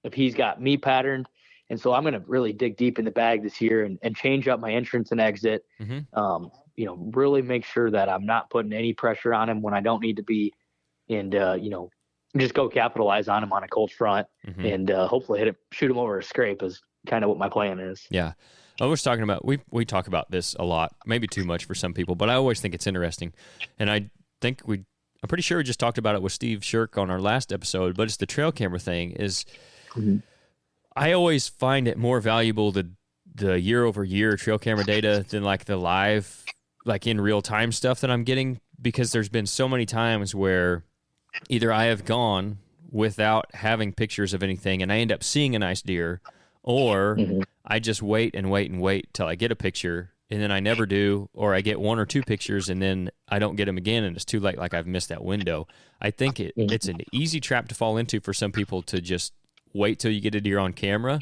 if he's got me patterned. And so I'm going to really dig deep in the bag this year and change up my entrance and exit. Mm-hmm. You know, really make sure that I'm not putting any pressure on him when I don't need to be, and you know, just go capitalize on him on a cold front, and hopefully shoot him over a scrape is kind of what my plan is. Yeah. I was talking about, we talk about this a lot, maybe too much for some people, but I always think it's interesting. And I think I'm pretty sure we just talked about it with Steve Shirk on our last episode, but it's the trail camera thing is, I always find it more valuable, the year-over-year trail camera data than like the live, like in real-time stuff that I'm getting, because there's been so many times where either I have gone without having pictures of anything and I end up seeing a nice deer, or I just wait till I get a picture and then I never do, or I get one or two pictures and then I don't get them again and it's too late, like I've missed that window. I think it's an easy trap to fall into for some people to just wait till you get a deer on camera,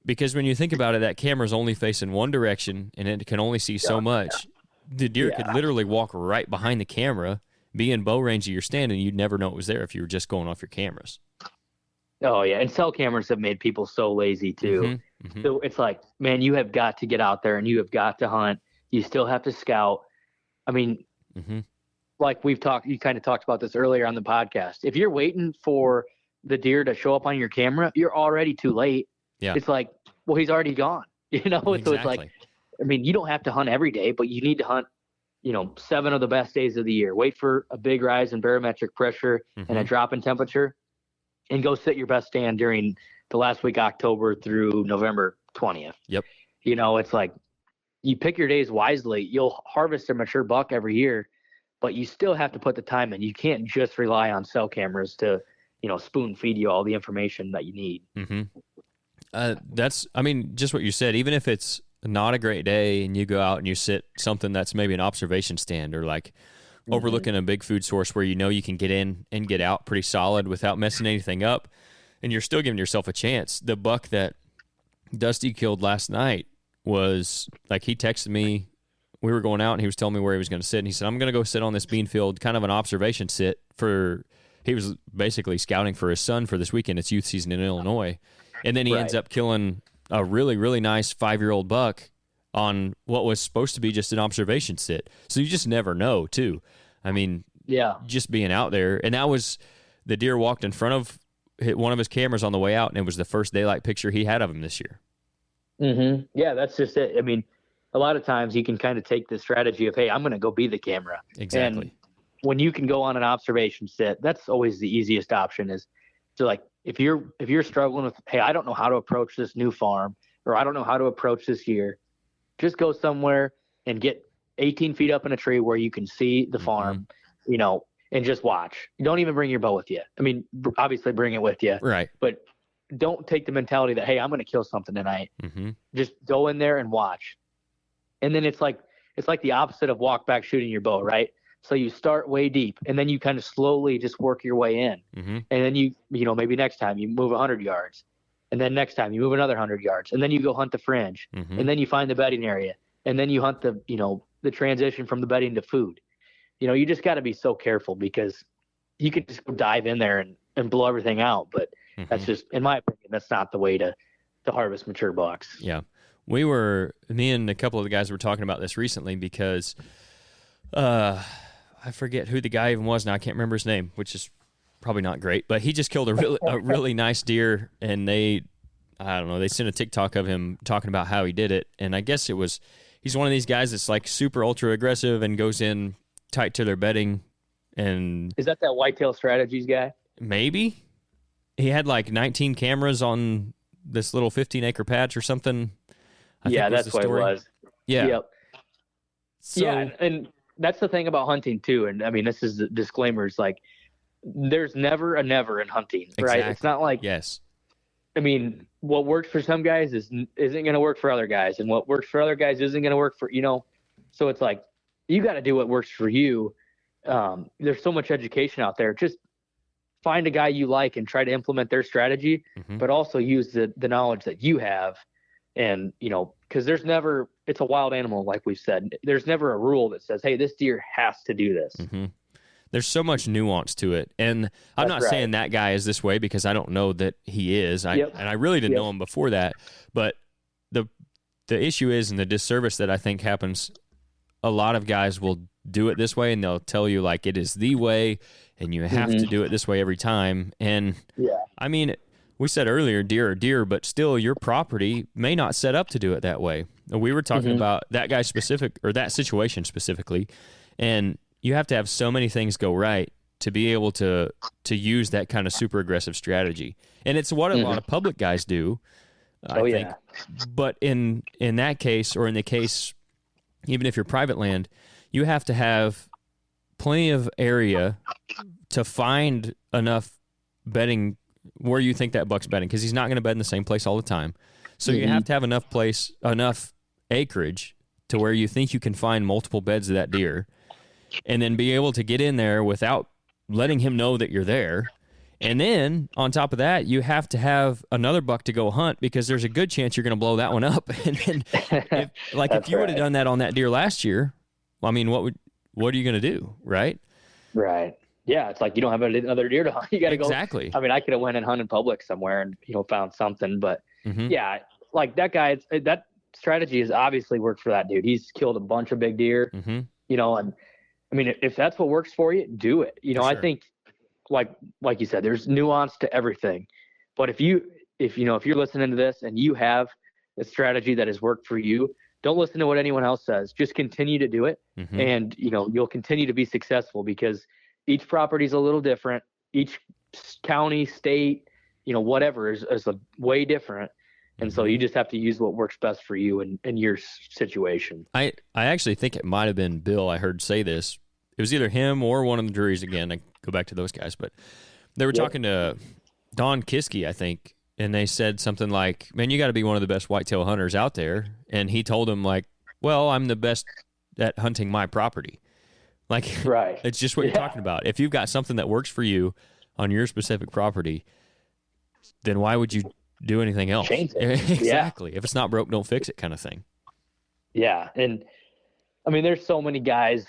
because when you think about it, that camera's only facing one direction and it can only see so much. The deer could literally walk right behind the camera, be in bow range of your stand, and you'd never know it was there if you were just going off your cameras. Oh, yeah. And cell cameras have made people so lazy, too. So it's like, man, you have got to get out there and you have got to hunt. You still have to scout. I mean, like you kind of talked about this earlier on the podcast. If you're waiting for the deer to show up on your camera, you're already too late. Yeah. It's like, well, he's already gone. You know, Exactly. So it's like, I mean, you don't have to hunt every day, but you need to hunt, you know, 7 of the best days of the year. Wait for a big rise in barometric pressure and a drop in temperature, and go sit your best stand during the last week, October through November 20th. Yep. You know, it's like, you pick your days wisely, you'll harvest a mature buck every year, but you still have to put the time in. You can't just rely on cell cameras to, spoon feed you all the information that you need. That's, I mean, just what you said, even if it's not a great day and you go out and you sit something that's maybe an observation stand or like overlooking a big food source where you can get in and get out pretty solid without messing anything up, and you're still giving yourself a chance. The buck that Dusty killed last night was like, he texted me, we were going out and he was telling me where he was going to sit, and he said, I'm going to go sit on this bean field, kind of an observation sit he was basically scouting for his son for this weekend. It's youth season in Illinois. And then he ends up killing a really, really nice 5-year-old buck on what was supposed to be just an observation sit. So you just never know, too. I mean, just being out there. And that was, the deer walked in front of one of his cameras on the way out, and it was the first daylight picture he had of him this year. Yeah, that's just it. I mean, a lot of times you can kind of take the strategy of, hey, I'm going to go be the camera. Exactly. And when you can go on an observation sit, that's always the easiest option, is to, like, if you're struggling with, hey, I don't know how to approach this new farm, or I don't know how to approach this year, just go somewhere and get 18 feet up in a tree where you can see the farm, and just watch. You don't even bring your bow with you. I mean, obviously bring it with you. Right. But don't take the mentality that, hey, I'm going to kill something tonight. Just go in there and watch. And then it's like the opposite of walk back shooting your bow, right? So you start way deep, and then you kind of slowly just work your way in. And then maybe next time you move 100 yards, and then next time you move another 100 yards, and then you go hunt the fringe, and then you find the bedding area, and then you hunt the transition from the bedding to food. You just got to be so careful, because you could just dive in there and blow everything out. But that's just, in my opinion, that's not the way to harvest mature bucks. Yeah. Me and a couple of the guys were talking about this recently, because I forget who the guy even was now. I can't remember his name, which is probably not great, but he just killed a really nice deer, and they sent a TikTok of him talking about how he did it. And I guess he's one of these guys that's like super ultra aggressive and goes in tight to their bedding. And is that Whitetail Strategies guy? Maybe. He had like 19 cameras on this little 15-acre patch or something. That's what it was. Yeah. Yep. So, and that's the thing about hunting too. And I mean, this is the disclaimers. Like, there's never a never in hunting, right? Exactly. It's not like, yes. I mean, what works for some guys isn't going to work for other guys, and what works for other guys isn't going to work for, so it's like, you got to do what works for you. There's so much education out there. Just find a guy you like and try to implement their strategy, but also use the knowledge that you have. And, because it's a wild animal, like we've said. There's never a rule that says, hey, this deer has to do this. There's so much nuance to it. And I'm not saying that guy is this way, because I don't know that he is. And I really didn't know him before that. But the issue is, and the disservice that I think happens, a lot of guys will do it this way, and they'll tell you like it is the way, and you have to do it this way every time. And I mean, we said earlier, deer are deer, but still your property may not set up to do it that way. We were talking about that guy or that situation specifically, and you have to have so many things go right to be able to use that kind of super aggressive strategy. And it's what a lot of public guys do, I think. But in that case, or in the case, even if you're private land, you have to have plenty of area to find enough bedding where you think that buck's bedding, because he's not going to bed in the same place all the time. So you have to have enough acreage to where you think you can find multiple beds of that deer, and then be able to get in there without letting him know that you're there. And then on top of that, you have to have another buck to go hunt, because there's a good chance you're going to blow that one up. And then if you would have done that on that deer last year, I mean, what are you going to do? Right. Right. Yeah. It's like, you don't have another deer to hunt. You got to go. Exactly. I mean, I could have went and hunted public somewhere and, found something, but like that guy, that strategy has obviously worked for that dude. He's killed a bunch of big deer, and I mean, if that's what works for you, do it. I think, like you said, there's nuance to everything. But if you're listening to this and you have a strategy that has worked for you, don't listen to what anyone else says. Just continue to do it, and you'll continue to be successful, because each property is a little different. Each county, state, whatever is way different. And so you just have to use what works best for you and your situation. I actually think it might have been Bill I heard say this. It was either him or one of the juries again. I go back to those guys, but they were talking to Don Kiske, I think, and they said something like, man, you got to be one of the best whitetail hunters out there. And he told them, like, well, I'm the best at hunting my property. Like, right. It's just what you're talking about. If you've got something that works for you on your specific property, then why would you do anything else? Change it. Exactly. If it's not broke, don't fix it kind of thing. Yeah. And I mean, there's so many guys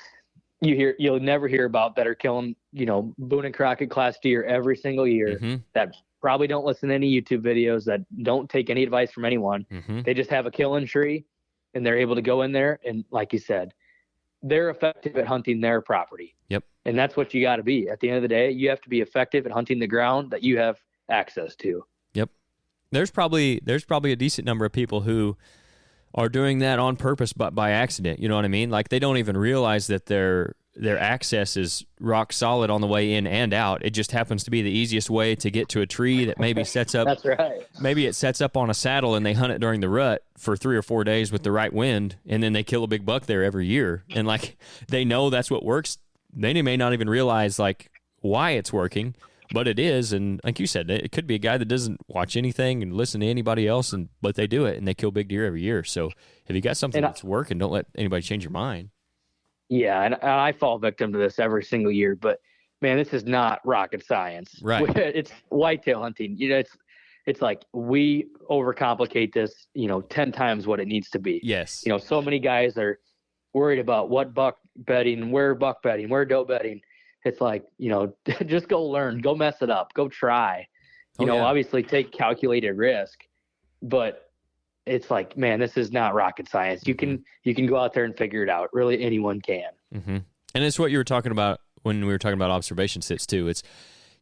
you'll never hear about that are killing, Boone and Crockett class deer every single year that probably don't listen to any YouTube videos, that don't take any advice from anyone. They just have a killing tree and they're able to go in there. And like you said, they're effective at hunting their property. Yep. And that's what you got to be. At the end of the day, you have to be effective at hunting the ground that you have access to. Yep. There's probably a decent number of people who are doing that on purpose, but by accident. You know what I mean? Like, they don't even realize that their access is rock solid on the way in and out. It just happens to be the easiest way to get to a tree that maybe sets up. That's right. Maybe it sets up on a saddle and they hunt it during the rut for 3 or 4 days with the right wind, and then they kill a big buck there every year. And like, they know that's what works. They may not even realize like why it's working, but it is. And like you said, it could be a guy that doesn't watch anything and listen to anybody else, but they do it and they kill big deer every year. So if you got something that's working, don't let anybody change your mind. Yeah, and I fall victim to this every single year, but man, this is not rocket science. Right. It's whitetail hunting. It's like we overcomplicate this, 10 times what it needs to be. Yes. So many guys are worried about what buck bedding, where buck bedding, where doe bedding. It's like, just go learn, go mess it up, go try. Obviously take calculated risk, but it's like, man, this is not rocket science. You can go out there and figure it out. Really, anyone can. Mm-hmm. And it's what you were talking about when we were talking about observation sits too. It's,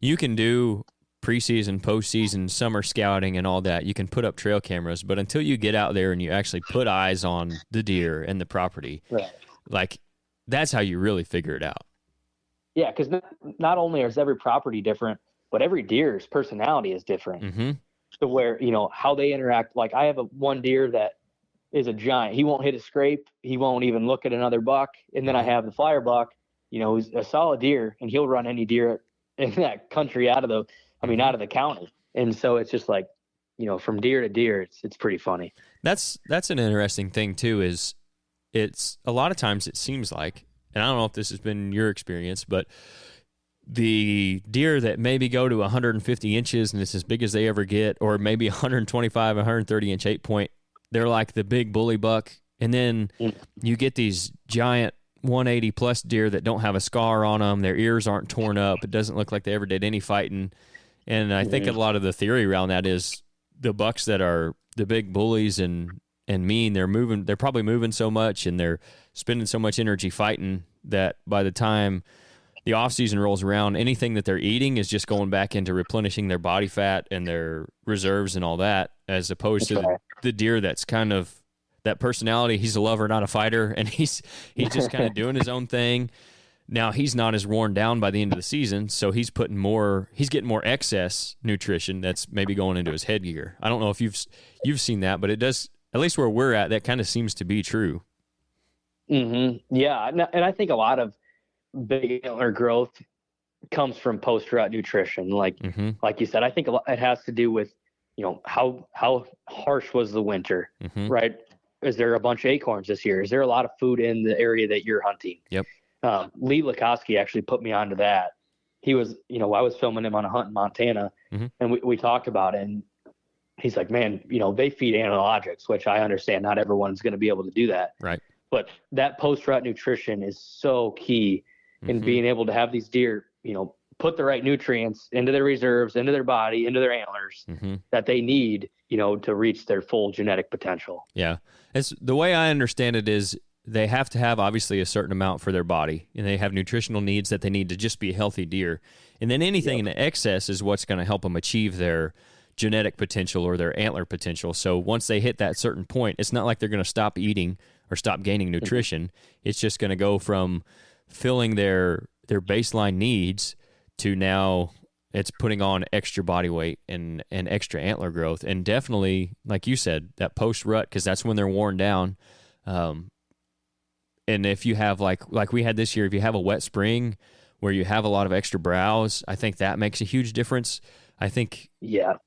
you can do preseason, postseason, summer scouting and all that. You can put up trail cameras, but until you get out there and you actually put eyes on the deer and the property, right, like, that's how you really figure it out. Yeah, because not only is every property different, but every deer's personality is different. Mm-hmm. To where, how they interact. Like, I have one deer that is a giant. He won't hit a scrape. He won't even look at another buck. And then I have the flyer buck, who's a solid deer, and he'll run any deer in that country out of the county. And so it's just like, from deer to deer, it's pretty funny. That's an interesting thing too, is it's a lot of times it seems like, and I don't know if this has been your experience, but the deer that maybe go to 150 inches and it's as big as they ever get, or maybe 125, 130 inch 8-point, they're like the big bully buck. And then you get these giant 180 plus deer that don't have a scar on them. Their ears aren't torn up. It doesn't look like they ever did any fighting. And I think a lot of the theory around that is the bucks that are the big bullies and mean, they're probably moving so much and they're spending so much energy fighting that by the time the off season rolls around, anything that they're eating is just going back into replenishing their body fat and their reserves and all that, as opposed to the deer that's kind of that personality. He's a lover, not a fighter, and he's just kind of doing his own thing. Now he's not as worn down by the end of the season, so he's getting more excess nutrition that's maybe going into his headgear. I don't know if you've seen that, but it does, at least where we're at, that kind of seems to be true. Mm-hmm. Yeah, and I think a lot of big antler growth comes from post-rut nutrition. Like you said, I think it has to do with, how harsh was the winter, right? Is there a bunch of acorns this year? Is there a lot of food in the area that you're hunting? Yep. Lee Lukoski actually put me onto that. He was, I was filming him on a hunt in Montana, and we talked about it, and he's like, man, they feed analogics, which I understand not everyone's going to be able to do that. Right. But that post-rut nutrition is so key in being able to have these deer, put the right nutrients into their reserves, into their body, into their antlers that they need, to reach their full genetic potential. Yeah. It's the way I understand it is they have to have obviously a certain amount for their body, and they have nutritional needs that they need to just be a healthy deer. And then anything in excess is what's going to help them achieve their genetic potential or their antler potential. So once they hit that certain point, it's not like they're going to stop eating or stop gaining nutrition. It's just going to go from filling their baseline needs to now it's putting on extra body weight and extra antler growth. And definitely, like you said, that post-rut, because that's when they're worn down. And if you have, like we had this year, if you have a wet spring where you have a lot of extra browse, I think that makes a huge difference. I think,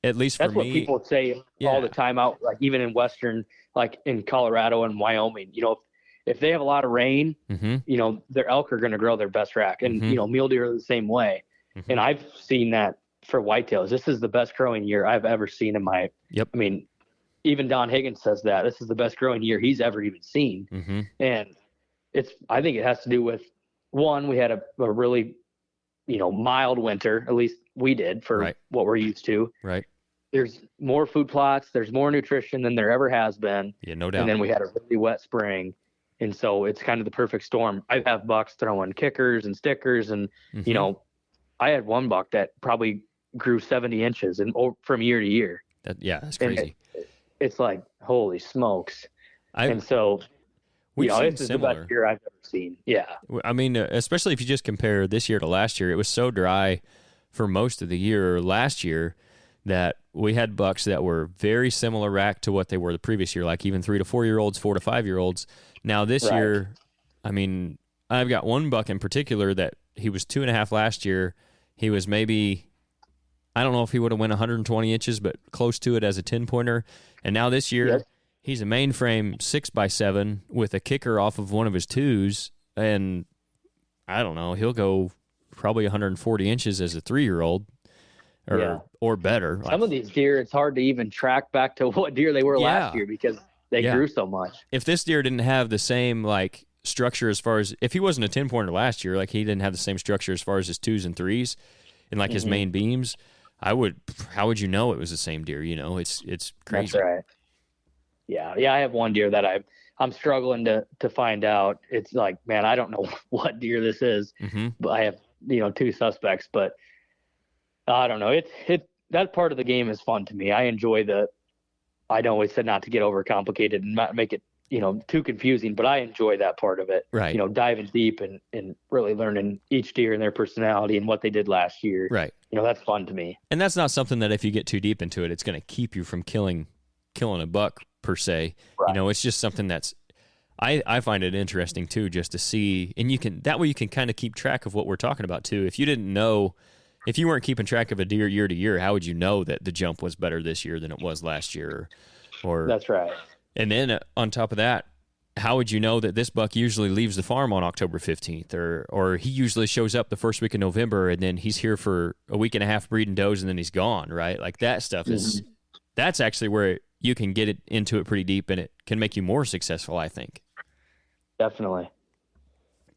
at least for me. That's what people say all the time out, like even in Western, like in Colorado and Wyoming, you know, if they have a lot of rain, you know, their elk are going to grow their best rack. And, you know, mule deer are the same way. And I've seen that for whitetails. This is the best growing year I've ever seen in my, I mean, even Don Higgins says that this is the best growing year he's ever even seen. And I think it has to do with, one, we had a really, you know, mild winter, at least we did for what we're used to. There's more food plots. There's more nutrition than there ever has been. Yeah, no doubt. And then we had a really wet spring. And so it's kind of the perfect storm. I have bucks throwing kickers and stickers. And, you know, I had one buck that probably grew 70 inches from year to year. That's crazy. It's like, holy smokes. And so, you know, this is the best year I've ever seen. Yeah. I mean, especially if you just compare this year to last year, it was so dry for most of the year last year that we had bucks that were very similar rack to what they were the previous year, like even 3 to 4 year olds, 4 to 5 year olds. Now this year, I mean, I've got one buck in particular that he was 2.5 last year. He was maybe, I don't know if he would have went 120 inches, but close to it as a 10-pointer. And now this year, he's a mainframe 6x7 with a kicker off of one of his 2s. And I don't know, he'll go probably 140 inches as a 3-year-old or better. Some of these deer, it's hard to even track back to what deer they were last year because they grew so much. If this deer didn't have the same, like, structure as far as, if he wasn't a 10-pointer last year, like he didn't have the same structure as far as his 2s and 3s and like his main beams, how would you know it was the same deer? You know, it's crazy. That's right. Yeah. I have one deer that I'm struggling to find out. It's like, man, I don't know what deer this is, but I have, you know, 2 suspects, but I don't know. That part of the game is fun to me. I enjoy I always said not to get overcomplicated and not make it, you know, too confusing, but I enjoy that part of it. Right. You know, diving deep and really learning each deer and their personality and what they did last year. Right. You know, that's fun to me. And that's not something that if you get too deep into it, it's going to keep you from killing a buck per se. Right. You know, it's just something that's, I find it interesting too, just to see, and that way you can kind of keep track of what we're talking about too. If you weren't keeping track of a deer year to year, how would you know that the jump was better this year than it was last year? Or that's right. And then on top of that, how would you know that this buck usually leaves the farm on October 15th or he usually shows up the first week of November and then he's here for a week and a half breeding does and then he's gone, right? Like that stuff that's actually where you can get into it pretty deep and it can make you more successful, I think. Definitely.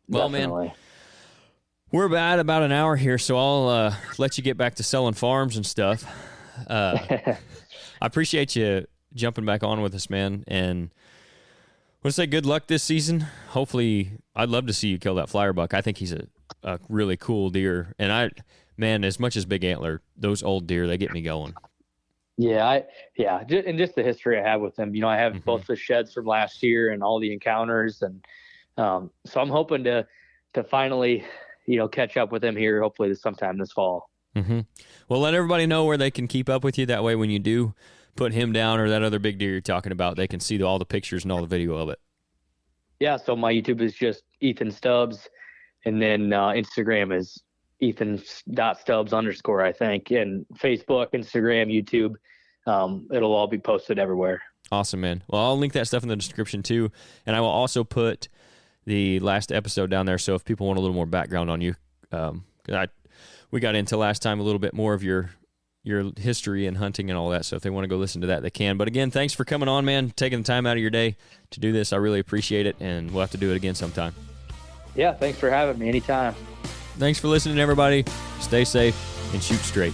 Well, man, we're about an hour here, so I'll let you get back to selling farms and stuff. I appreciate you jumping back on with us, man, and I want to say good luck this season. Hopefully, I'd love to see you kill that flyer buck. I think he's a really cool deer, and as much as big antler, those old deer, they get me going. Yeah, and just the history I have with him. You know, I have both the sheds from last year and all the encounters, and so I'm hoping to finally, you know, catch up with him here, hopefully sometime this fall. Well, let everybody know where they can keep up with you. That way, when you do put him down or that other big deer you're talking about, they can see all the pictures and all the video of it. Yeah, so my YouTube is just Ethan Stubbs, and then Instagram is Ethan.Stubbs_, I think, and Facebook, Instagram, YouTube. It'll all be posted everywhere. Awesome, man. Well, I'll link that stuff in the description too, and I will also put the last episode down there, so if people want a little more background on you, we got into last time a little bit more of your history and hunting and all that, so if they want to go listen to that, they can. But again, thanks for coming on, man, taking the time out of your day to do this. I really appreciate it, and we'll have to do it again sometime. Yeah, thanks for having me anytime. Thanks for listening, everybody. Stay safe and shoot straight.